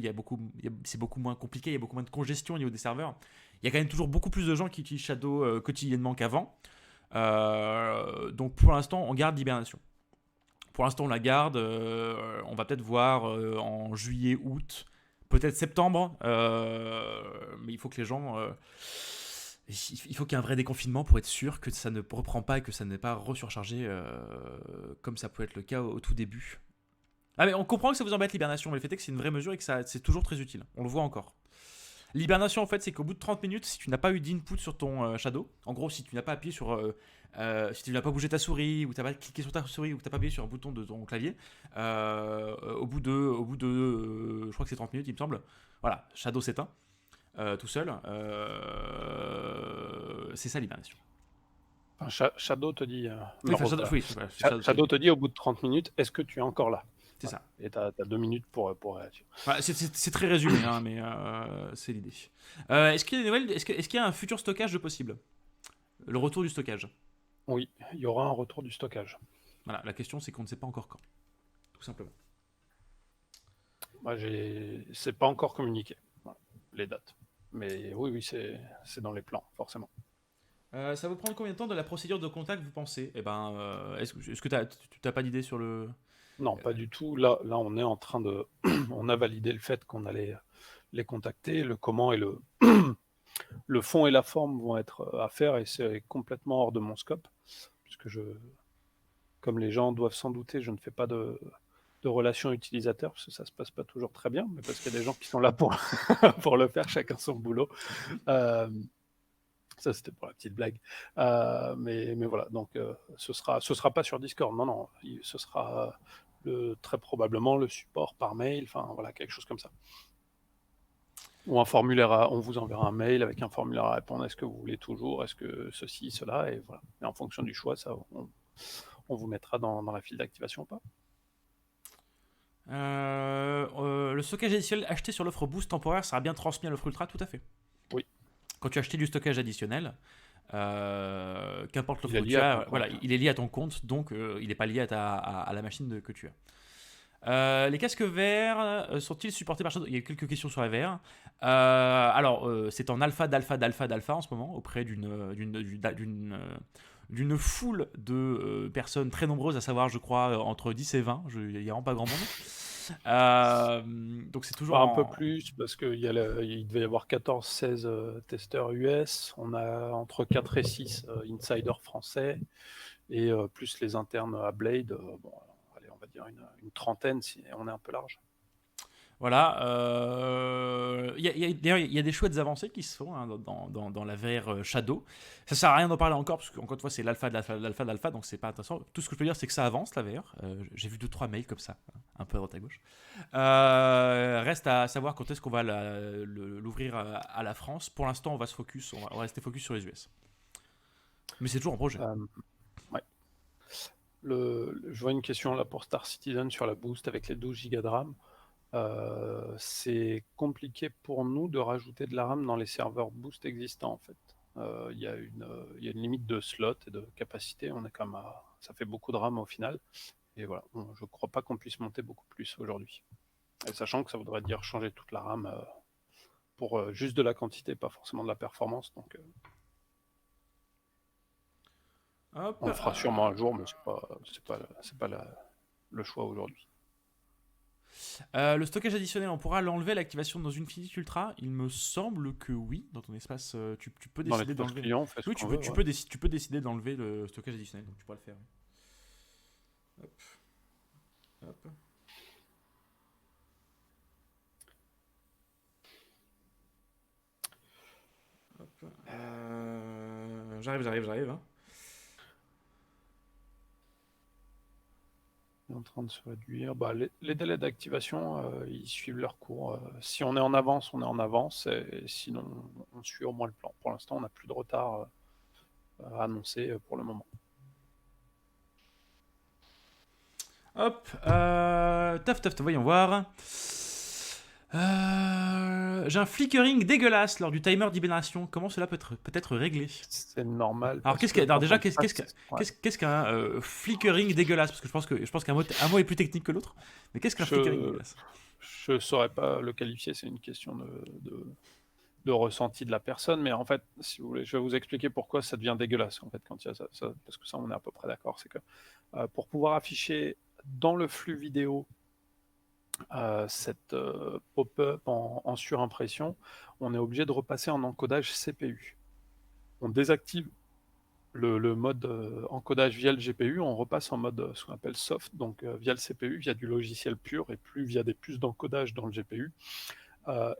c'est beaucoup moins compliqué, il y a beaucoup moins de congestion au niveau des serveurs. Il y a quand même toujours beaucoup plus de gens qui utilisent Shadow quotidiennement qu'avant. Donc pour l'instant, on garde l'hibernation. Pour l'instant, on la garde. On va peut-être voir en juillet, août, peut-être septembre. Mais il faut que les gens. Il faut qu'il y ait un vrai déconfinement pour être sûr que ça ne reprend pas et que ça n'est pas resurchargé comme ça peut être le cas au tout début. Ah, mais on comprend que ça vous embête l'hibernation, mais le fait est que c'est une vraie mesure et que c'est toujours très utile. On le voit encore. L'hibernation, en fait, c'est qu'au bout de 30 minutes, si tu n'as pas eu d'input sur ton Shadow, en gros, si tu n'as pas appuyé sur. Si tu n'as pas bougé ta souris, ou tu n'as pas cliqué sur ta souris, ou que tu n'as pas appuyé sur un bouton de ton clavier, au bout de je crois que c'est 30 minutes, il me semble, voilà, Shadow s'éteint. Tout seul, c'est ça l'hibernation. Enfin, Shadow te dit. Shadow te dit au bout de 30 minutes, est-ce que tu es encore là? C'est ça. Et tu as 2 minutes pour réagir. C'est très résumé, hein, mais c'est l'idée. Est-ce qu'il y a des nouvelles? Est-ce qu'il y a un futur stockage de possible? Le retour du stockage? Oui, il y aura un retour du stockage. Voilà, la question c'est qu'on ne sait pas encore quand. Tout simplement. C'est pas encore communiqué, voilà, les dates. Mais oui, c'est dans les plans, forcément. Ça va prendre combien de temps de la procédure de contact, vous pensez? Est-ce que tu n'as pas d'idée sur le... Non, pas du tout. Là, on est en train de... on a validé le fait qu'on allait les contacter. Le comment et le fond et la forme vont être à faire, et c'est complètement hors de mon scope, puisque comme les gens doivent s'en douter, je ne fais pas de relations utilisateurs, parce que ça se passe pas toujours très bien, mais parce qu'il y a des gens qui sont là pour le faire, chacun son boulot. Ça, c'était pour la petite blague. Mais voilà, donc ce sera pas sur Discord, non, ce sera très probablement le support par mail, enfin voilà, quelque chose comme ça. Ou un formulaire, on vous enverra un mail avec un formulaire à répondre, est-ce que vous voulez toujours, est-ce que ceci, cela, et voilà. Et en fonction du choix, ça, on vous mettra dans la file d'activation ou pas. Le stockage additionnel acheté sur l'offre Boost temporaire sera bien transmis à l'offre Ultra, tout à fait. Oui. Quand tu as acheté du stockage additionnel, qu'importe l'offre que tu as, voilà, il est lié à ton compte, donc il n'est pas lié à la machine que tu as. Les casques verts sont-ils supportés par Shadow? Il y a quelques questions sur les verts. Alors, c'est en alpha d'alpha en ce moment, auprès d'une foule de personnes très nombreuses, à savoir, je crois, entre 10 et 20. Il n'y a vraiment pas grand monde. Donc c'est toujours un peu plus, parce qu'il devait y avoir 14-16 testeurs US. On a entre 4 et 6 insiders français, et plus les internes à Blade. Allez, on va dire une trentaine, si on est un peu large. Voilà. D'ailleurs, il y a des chouettes avancées qui se font, hein, dans la VR Shadow. Ça sert à rien d'en parler encore, parce qu'encore une fois, c'est l'alpha de l'alpha, donc c'est pas intéressant. Tout ce que je peux dire, c'est que ça avance, la VR. J'ai vu 2-3 mails comme ça, un peu à droite à gauche. Reste à savoir quand est-ce qu'on va l'ouvrir à la France. Pour l'instant, on va rester focus sur les US. Mais c'est toujours en projet. Ouais. Je vois une question là pour Star Citizen sur la Boost avec les 12 Go de RAM. C'est compliqué pour nous de rajouter de la RAM dans les serveurs Boost existants, en fait. Il y a une limite de slot et de capacité. On est quand même ça fait beaucoup de RAM au final. Et voilà, je crois pas qu'on puisse monter beaucoup plus aujourd'hui. Et sachant que ça voudrait dire changer toute la RAM pour juste de la quantité, pas forcément de la performance. Donc, on le fera sûrement un jour, mais c'est pas le choix aujourd'hui. Le stockage additionnel, on pourra l'enlever à l'activation dans Infinite Ultra. Il me semble que oui, dans ton espace, tu peux Dans décider l'espace d'enlever. client, on fait ce Oui, qu'on veut. tu peux décider d'enlever le stockage additionnel, donc tu pourras le faire. Hop. Hop. Hop. J'arrive. Hein. Il est en train de se réduire. Les délais d'activation, ils suivent leur cours. Si on est en avance, on est en avance. Et sinon, on suit au moins le plan. Pour l'instant, on n'a plus de retard annoncé pour le moment. Hop. Tof, voyons voir. J'ai un flickering dégueulasse lors du timer d'hibernation. Comment cela peut être réglé? C'est normal. Alors, qu'est-ce qu'un flickering dégueulasse? Parce que je pense qu'un mot est plus technique que l'autre. Mais qu'est-ce qu'un flickering dégueulasse? Je ne saurais pas le qualifier, c'est une question de ressenti de la personne. Mais en fait, si vous voulez, je vais vous expliquer pourquoi ça devient dégueulasse en fait, quand il y a ça, parce que ça, on est à peu près d'accord. C'est que pour pouvoir afficher dans le flux vidéo cette pop-up en surimpression, on est obligé de repasser en encodage CPU. On désactive le mode encodage via le GPU, on repasse en mode ce qu'on appelle soft, donc via le CPU, via du logiciel pur, et plus via des puces d'encodage dans le GPU.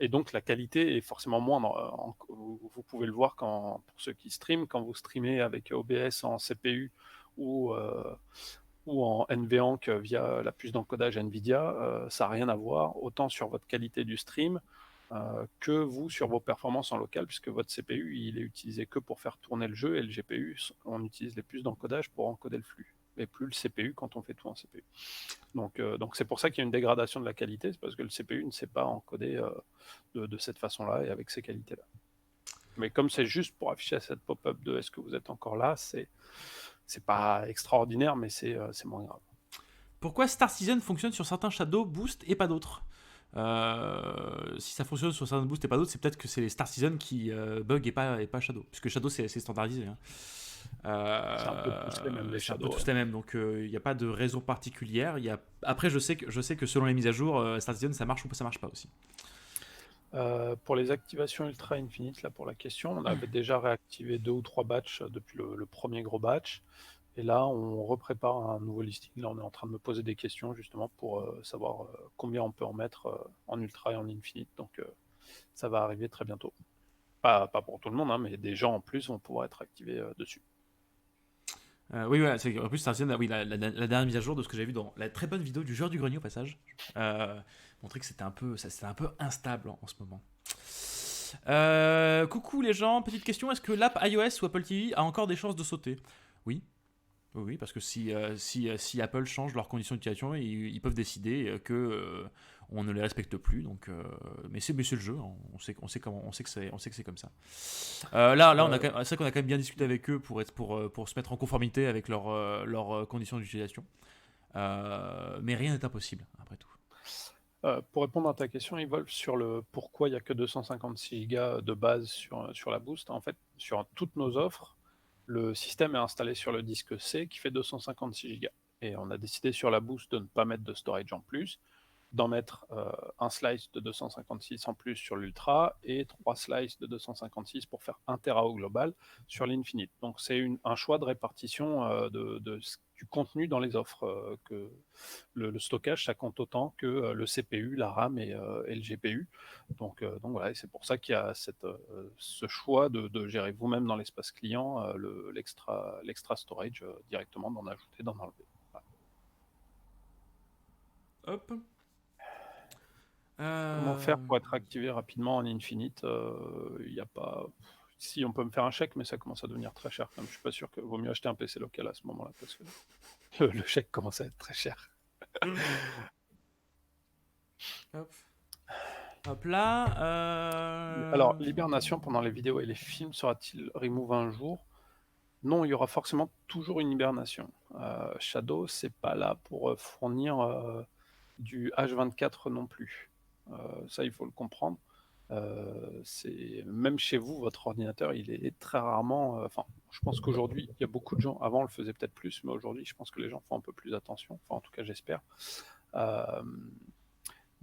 Et donc la qualité est forcément moindre. Vous pouvez le voir pour ceux qui streament, quand vous streamez avec OBS en CPU ou en NVENC via la puce d'encodage NVIDIA, ça n'a rien à voir, autant sur votre qualité du stream que vous sur vos performances en local, puisque votre CPU il est utilisé que pour faire tourner le jeu, et le GPU, on utilise les puces d'encodage pour encoder le flux, et plus le CPU quand on fait tout en CPU. Donc c'est pour ça qu'il y a une dégradation de la qualité, c'est parce que le CPU ne sait pas encoder de cette façon-là et avec ces qualités-là. Mais comme c'est juste pour afficher cette pop-up de est-ce que vous êtes encore là, c'est pas extraordinaire, mais c'est moins grave. Pourquoi Star Citizen fonctionne sur certains Shadow Boost et pas d'autres? Si ça fonctionne sur certains Boost et pas d'autres, c'est peut-être que c'est les Star Citizen qui bug et pas Shadow. Puisque Shadow, c'est standardisé. Hein. C'est un peu tous les mêmes, les c'est un peu Shadow. tous les mêmes, donc il n'y a pas de raison particulière. Après, je sais que selon les mises à jour, Star Citizen, ça marche ou ça marche pas aussi. Pour les activations Ultra Infinite, là pour la question, on avait déjà réactivé 2 ou 3 batchs depuis le premier gros batch. Et là, on reprépare un nouveau listing. Là, on est en train de me poser des questions justement pour savoir combien on peut en mettre en Ultra et en Infinite. Donc, ça va arriver très bientôt. Pas pour tout le monde, hein, mais des gens en plus vont pouvoir être activés dessus. Oui, ouais, en plus, Star Citizen, oui, la dernière mise à jour de ce que j'ai vu dans la très bonne vidéo du joueur du grenier au passage, montrait que c'était un peu instable en ce moment. Coucou les gens, petite question, est-ce que l'app iOS ou Apple TV a encore des chances de sauter? Oui. Oui, parce que si Apple change leurs conditions d'utilisation, ils peuvent décider que on ne les respecte plus. Donc, mais c'est le jeu. Hein. On sait que c'est comme ça. Là, c'est vrai qu'on a quand même bien discuté avec eux pour se mettre en conformité avec leurs conditions d'utilisation. Mais rien n'est impossible après tout. Pour répondre à ta question, Evolve, sur le pourquoi il n'y a que 256 Go de base sur la Boost, en fait, sur toutes nos offres, le système est installé sur le disque C qui fait 256 Go. Et on a décidé sur la Boost de ne pas mettre de storage en plus, d'en mettre un slice de 256 en plus sur l'Ultra et 3 slices de 256 pour faire 1 Tera au global sur l'Infinite. Donc c'est un choix de répartition du contenu dans les offres. Que le stockage, ça compte autant que le CPU, la RAM et le GPU. Donc voilà, et c'est pour ça qu'il y a ce choix de gérer vous-même dans l'espace client l'extra storage directement, d'en ajouter, d'en enlever. Voilà. Hop. Comment faire pour être activé rapidement en Infinite? Il n'y a pas. Si, on peut me faire un chèque, mais ça commence à devenir très cher. Comme je suis pas sûr que vaut mieux acheter un PC local à ce moment-là, parce que le chèque commence à être très cher. Hop là. Alors, l'hibernation pendant les vidéos et les films sera-t-il remove un jour? Non, il y aura forcément toujours une hibernation. Shadow, c'est pas là pour fournir du H24 non plus. Ça, il faut le comprendre. Même chez vous, votre ordinateur, il est très rarement. Je pense qu'aujourd'hui, il y a beaucoup de gens. Avant, on le faisait peut-être plus, mais aujourd'hui, je pense que les gens font un peu plus attention. Enfin, en tout cas, j'espère.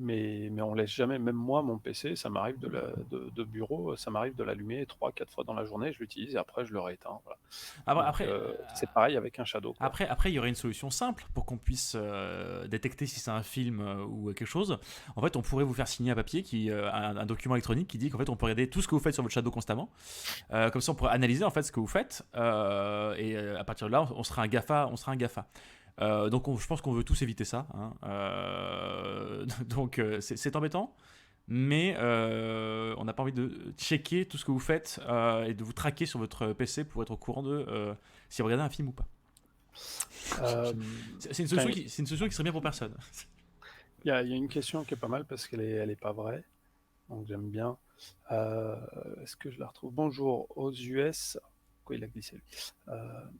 mais on laisse jamais, même moi, mon PC, ça m'arrive de bureau, ça m'arrive de l'allumer 3-4 fois dans la journée, je l'utilise et après je le rééteins. Voilà. Après, C'est pareil avec un Shadow, quoi. Après, il y aurait une solution simple pour qu'on puisse détecter si c'est un film ou quelque chose. En fait, on pourrait vous faire signer un papier, un document électronique qui dit qu'en fait, on peut regarder tout ce que vous faites sur votre Shadow constamment. Comme ça, on pourrait analyser en fait ce que vous faites. Et à partir de là, on sera un GAFA. Donc, je pense qu'on veut tous éviter ça. Hein. Donc, c'est embêtant. Mais on n'a pas envie de checker tout ce que vous faites et de vous traquer sur votre PC pour être au courant de si vous regardez un film ou pas. C'est une solution qui serait bien pour personne. Il y a une question qui est pas mal parce qu'elle est pas vraie, donc j'aime bien. Est-ce que je la retrouve? Bonjour, aux US... Quoi, il a glissé lui.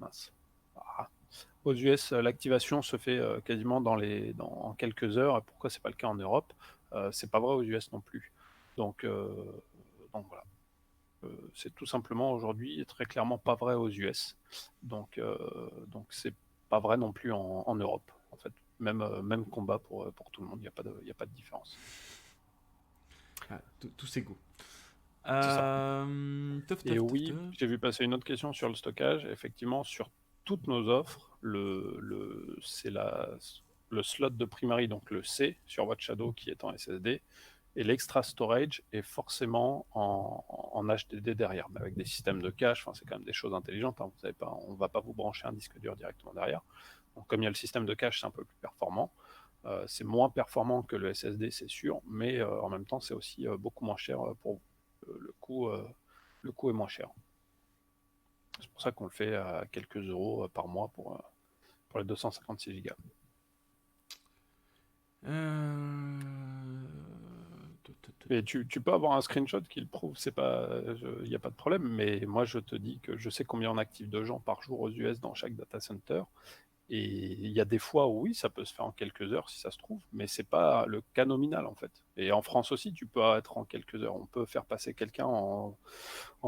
Mince. Aux US, l'activation se fait quasiment en quelques heures. Et pourquoi c'est pas le cas en Europe? C'est pas vrai aux US non plus. Donc voilà. C'est tout simplement aujourd'hui très clairement pas vrai aux US. Donc c'est pas vrai non plus en Europe. En fait, même combat pour tout le monde. Il y a pas de différence. Tout c'est go. Et oui, j'ai vu passer une autre question sur le stockage. Effectivement, sur toutes nos offres, c'est le slot de primary, donc le C sur votre Shadow qui est en SSD, et l'extra storage est forcément en HDD derrière, mais avec des systèmes de cache. C'est quand même des choses intelligentes. Hein. Vous savez pas, on ne va pas vous brancher un disque dur directement derrière. Donc, comme il y a le système de cache, c'est un peu plus performant. C'est moins performant que le SSD, c'est sûr, mais en même temps, c'est aussi beaucoup moins cher pour vous. Le coût est moins cher. C'est pour ça qu'on le fait à quelques euros par mois pour les 256 Go. Et tu peux avoir un screenshot qui le prouve, il n'y a pas de problème, mais moi je te dis que je sais combien on active de gens par jour aux US dans chaque data center, et il y a des fois où oui, ça peut se faire en quelques heures si ça se trouve, mais c'est pas le cas nominal en fait. Et en France aussi, tu peux être en quelques heures. On peut faire passer quelqu'un en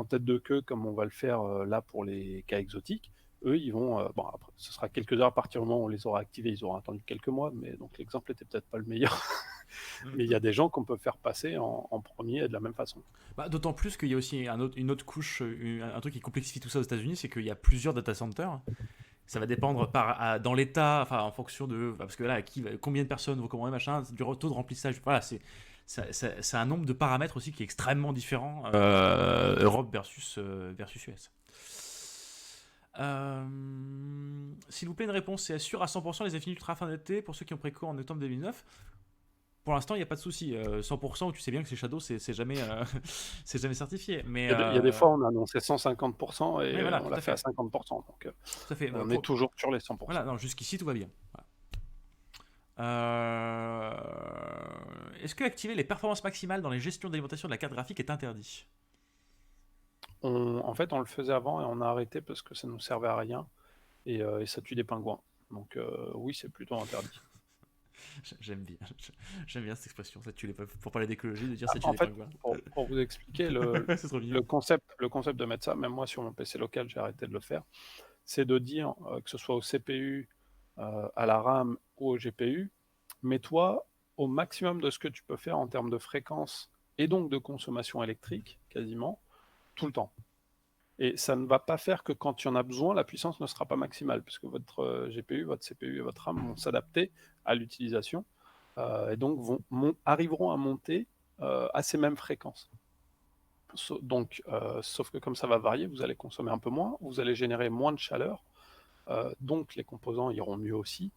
tête de queue comme on va le faire là pour les cas exotiques. Eux, ils vont... après, ce sera quelques heures à partir du moment où on les aura activés. Ils auront attendu quelques mois, mais donc l'exemple était peut-être pas le meilleur. Mais il y a des gens qu'on peut faire passer en premier de la même façon. D'autant plus qu'il y a aussi une autre couche, un truc qui complexifie tout ça aux États-Unis, c'est qu'il y a plusieurs data centers. Ça va dépendre dans l'état, en fonction de... Parce que là, combien de personnes vont commander, machin, du taux de remplissage. Voilà, c'est un nombre de paramètres aussi qui est extrêmement différent, Europe versus US. S'il vous plaît, une réponse. C'est sûr à 100% les Infinity Ultra fin d'été pour ceux qui ont préco en octobre 2009. Pour l'instant, il n'y a pas de souci. 100%, tu sais bien que ces Shadows, c'est jamais, c'est jamais certifié. Mais, il y a des fois, on a annoncé 150% et voilà, on l'a fait à 50%. Donc, tout à fait. On est toujours sur les 100%. Voilà, non, jusqu'ici, tout va bien. Est-ce que activer les performances maximales dans les gestions d'alimentation de la carte graphique est interdit? En fait, on le faisait avant et on a arrêté parce que ça ne nous servait à rien et ça tue des pingouins. Donc oui, c'est plutôt interdit. J'aime bien cette expression, ça tue les pingouins. Pour parler d'écologie, de dire ça tue les pingouins. Pour vous expliquer, le concept de mettre ça, même moi sur mon PC local, j'ai arrêté de le faire, c'est de dire que ce soit au CPU, à la RAM ou au GPU, mets-toi au maximum de ce que tu peux faire en termes de fréquence et donc de consommation électrique, quasiment, tout le temps. Et ça ne va pas faire que quand tu en as besoin, la puissance ne sera pas maximale, puisque votre GPU, votre CPU et votre RAM vont s'adapter à l'utilisation et donc arriveront à monter à ces mêmes fréquences. Sauf que comme ça va varier, vous allez consommer un peu moins, vous allez générer moins de chaleur, donc les composants iront mieux aussi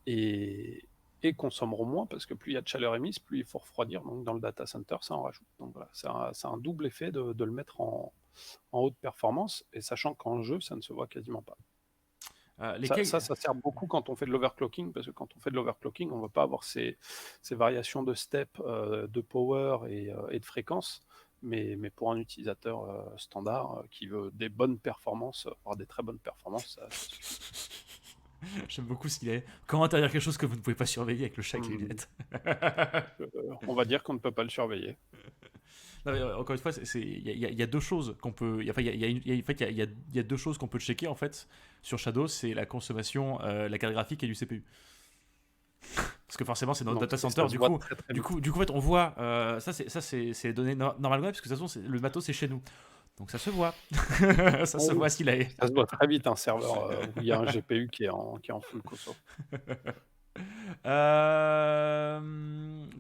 et consommeront moins, parce que plus il y a de chaleur émise, plus il faut refroidir. Donc dans le data center, ça en rajoute. Donc voilà, c'est un double effet de le mettre en haute performance, et sachant qu'en jeu, ça ne se voit quasiment pas. Ça sert beaucoup quand on fait de l'overclocking, parce que quand on fait de l'overclocking, on ne va pas avoir ces variations de step, de power et de fréquence, mais pour un utilisateur standard qui veut des bonnes performances, voire des très bonnes performances, ça... J'aime beaucoup ce qu'il est. Comment interdire quelque chose que vous ne pouvez pas surveiller avec le chat et les lunettes? On va dire qu'on ne peut pas le surveiller. Non, mais, encore une fois, il y a deux choses qu'on peut. Il y a deux choses qu'on peut checker en fait sur Shadow, c'est la consommation, la carte graphique et du CPU. Parce que forcément, c'est dans notre Donc, data ça center. se Du voit coup, très, très du vite. coup, du coup, en fait, on voit. Ça, c'est les données normales web, parce que de toute façon, le matos, c'est chez nous. Donc ça se voit. Ça Ah se oui, voit s'il est. ça se voit très vite un serveur où il y a un GPU qui est en full conso.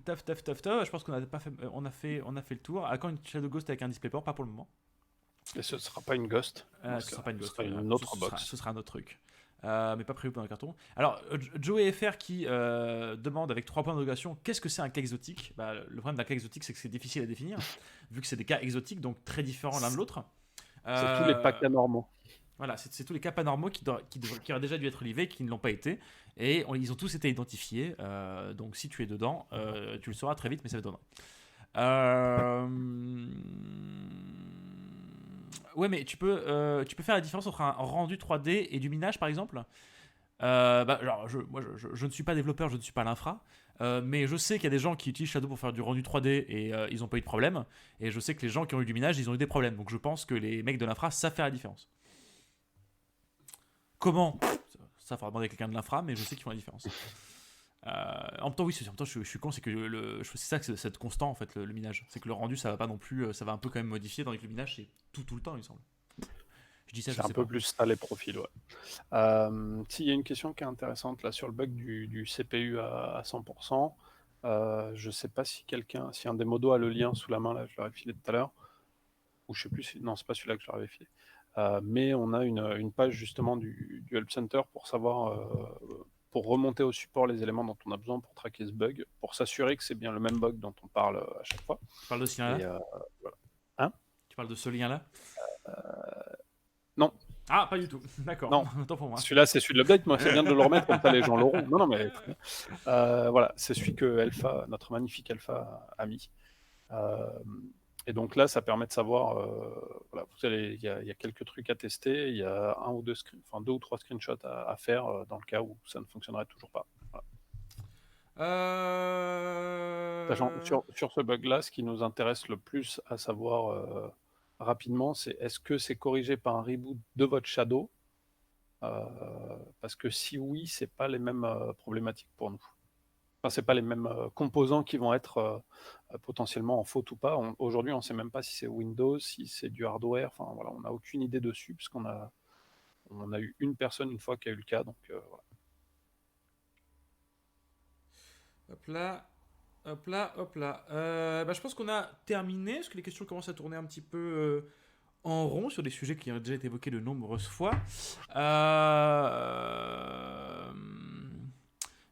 Taf. Je pense qu'on a pas fait, on a fait le tour. À quand une Shadow Ghost avec un DisplayPort? Pas pour le moment. Et ce ne sera pas une Ghost. Dans Ce ce sera cas, pas une ce Ghost. sera une autre box. Ce sera un autre truc. Mais pas prévu dans le carton. Alors, Joey FR qui demande avec 3 points d'interrogation qu'est-ce que c'est un cas exotique? Le problème d'un cas exotique, c'est que c'est difficile à définir, vu que c'est des cas exotiques, donc très différents l'un de l'autre. C'est tous les packs anormaux. Voilà, c'est tous les cas pas normaux qui auraient déjà dû être livrés, qui ne l'ont pas été. Et ils ont tous été identifiés. Donc si tu es dedans, tu le sauras très vite, mais ça va être dedans. Ouais, mais tu peux faire la différence entre un rendu 3D et du minage, par exemple. Je ne suis pas développeur, je ne suis pas l'infra, mais je sais qu'il y a des gens qui utilisent Shadow pour faire du rendu 3D et ils n'ont pas eu de problème. Et je sais que les gens qui ont eu du minage, ils ont eu des problèmes. Donc je pense que les mecs de l'infra savent faire la différence. Comment? Ça faudra demander à quelqu'un de l'infra, mais je sais qu'ils font la différence. En même temps, oui, en même temps, je suis con, c'est que c'est ça que c'est constant en fait, le minage. C'est que le rendu, ça va pas non plus, ça va un peu quand même modifier, tandis que le minage, c'est tout le temps, il me semble. Je dis ça, je C'est un sais peu pas. plus ça les profils, ouais. S'il y a une question qui est intéressante là sur le bug du CPU à 100%, je sais pas si un des modos a le lien sous la main, là, je l'aurais filé tout à l'heure, ou je sais plus, non, c'est pas celui-là que je l'avais filé. Mais on a une page justement du Help Center pour savoir, pour remonter au support les éléments dont on a besoin pour traquer ce bug, pour s'assurer que c'est bien le même bug dont on parle à chaque fois. Tu parles de ce lien-là? Et, voilà. Hein? Tu parles de ce lien-là? Non. Ah, pas du tout. D'accord. Non. Autant pour moi. Celui-là, c'est celui de l'update. Moi, c'est bien de le remettre, comme ça les gens l'auront. Non, mais très bien. Voilà, c'est celui que Alpha, notre magnifique Alpha, a mis. Et donc là, ça permet de savoir. Voilà, il y a quelques trucs à tester. Il y a deux ou trois screenshots à faire dans le cas où ça ne fonctionnerait toujours pas. Voilà. Sachant, sur ce bug-là, ce qui nous intéresse le plus à savoir rapidement, c'est est-ce que c'est corrigé par un reboot de votre Shadow? Parce que si oui, c'est pas les mêmes problématiques pour nous. Enfin, c'est pas les mêmes composants qui vont être potentiellement en faute ou pas. Aujourd'hui, on ne sait même pas si c'est Windows, si c'est du hardware. Enfin voilà, on n'a aucune idée dessus puisqu'on a eu une personne une fois qui a eu le cas. Donc voilà. Hop là. Je pense qu'on a terminé, parce que les questions commencent à tourner un petit peu en rond sur des sujets qui ont déjà été évoqués de nombreuses fois.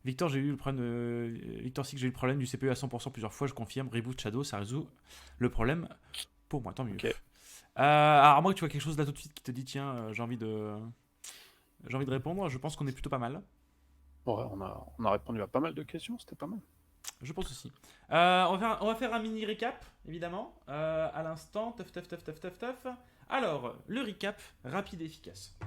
Victor, j'ai eu le problème. Victor Six, j'ai eu le problème du CPU à 100% plusieurs fois, je confirme. Reboot Shadow, ça résout le problème pour moi, tant mieux. Okay. Alors, moi, tu vois quelque chose là tout de suite qui te dit tiens, j'ai envie de répondre, je pense qu'on est plutôt pas mal. Ouais, on a répondu à pas mal de questions, c'était pas mal. Je pense aussi. On va faire un mini récap, évidemment, à l'instant. Taf. Alors, le récap rapide et efficace.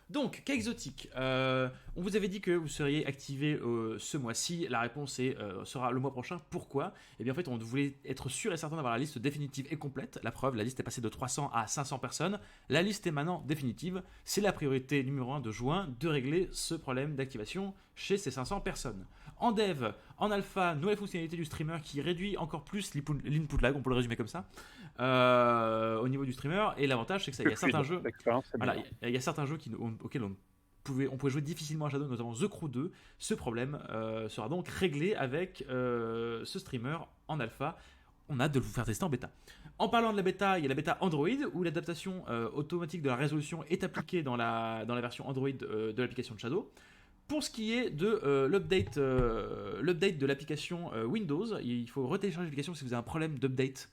Donc, cas exotique. On vous avait dit que vous seriez activé ce mois-ci. La réponse sera le mois prochain. Pourquoi? Eh bien, en fait, on voulait être sûr et certain d'avoir la liste définitive et complète. La preuve, la liste est passée de 300 à 500 personnes. La liste est maintenant définitive. C'est la priorité numéro 1 de juin de régler ce problème d'activation chez ces 500 personnes. En dev, en alpha, nouvelle fonctionnalité du streamer qui réduit encore plus l'input lag, on peut le résumer comme ça, au niveau du streamer. Et l'avantage, c'est que il y a certains jeux, il y a certains jeux auxquels on pouvait jouer difficilement à Shadow, notamment The Crew 2. Ce problème sera donc réglé avec ce streamer en alpha. On a hâte de vous faire tester en bêta. En parlant de la bêta, il y a la bêta Android où l'adaptation automatique de la résolution est appliquée dans la version Android de l'application de Shadow. Pour ce qui est de l'update de l'application Windows, il faut retélécharger l'application si vous avez un problème d'update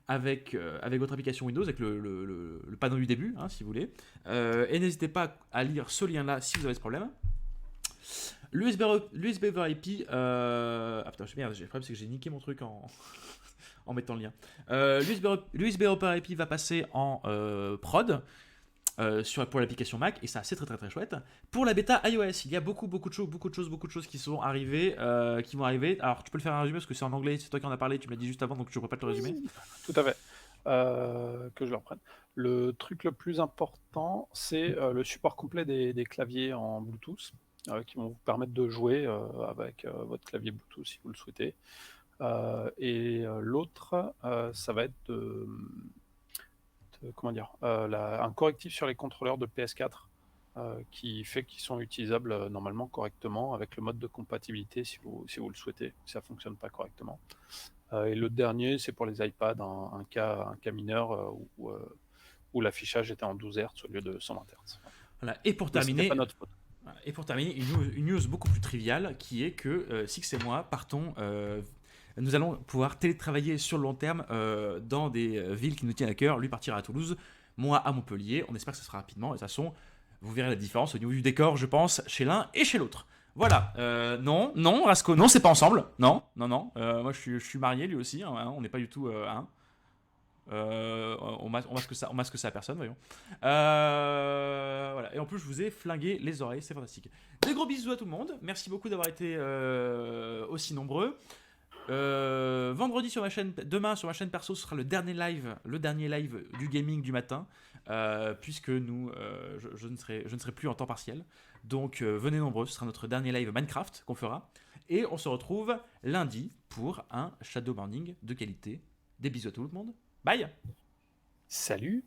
avec votre application Windows, avec le panneau du début, hein, si vous voulez. Et n'hésitez pas à lire ce lien-là si vous avez ce problème. L'USB over IP... putain, merde, j'ai le problème, c'est que j'ai niqué mon truc en mettant le lien. L'USB over IP va passer en prod. Pour l'application Mac, et ça c'est très chouette. Pour la bêta iOS, il y a beaucoup de choses qui sont arrivées, qui vont arriver. Alors tu peux le faire un résumé parce que c'est en anglais, c'est toi qui en as parlé, tu me l'as dit juste avant, donc je ne pourrais pas te le résumer. Tout à fait. Que je le reprenne. Le truc le plus important, c'est le support complet des claviers en Bluetooth. qui vont vous permettre de jouer avec votre clavier Bluetooth si vous le souhaitez. Et l'autre, ça va être comment dire, un correctif sur les contrôleurs de PS4 qui fait qu'ils sont utilisables normalement correctement avec le mode de compatibilité si vous le souhaitez, si ça ne fonctionne pas correctement. Et le dernier, c'est pour les iPads, un cas mineur où l'affichage était en 12 Hz au lieu de 120 Hz. Voilà. Et pour Mais c'était terminer, pas notre faute. une news beaucoup plus triviale qui est que Six et moi partons. Nous allons pouvoir télétravailler sur le long terme dans des villes qui nous tiennent à cœur. Lui partira à Toulouse, moi à Montpellier. On espère que ça sera rapidement. Et de toute façon, vous verrez la différence au niveau du décor, je pense, chez l'un et chez l'autre. Voilà. Non, Rasco, non, c'est pas ensemble. Non. Moi, je suis marié, lui aussi. Hein, on n'est pas du tout. On masque ça à personne, voyons. Voilà. Et en plus, je vous ai flingué les oreilles, c'est fantastique. Des gros bisous à tout le monde. Merci beaucoup d'avoir été aussi nombreux. Vendredi sur ma chaîne, demain sur ma chaîne perso, ce sera le dernier live du gaming du matin, puisque je ne serai plus en temps partiel. Donc venez nombreux, ce sera notre dernier live Minecraft qu'on fera. Et on se retrouve lundi pour un Shadow Morning de qualité. Des bisous à tout le monde. Bye. Salut.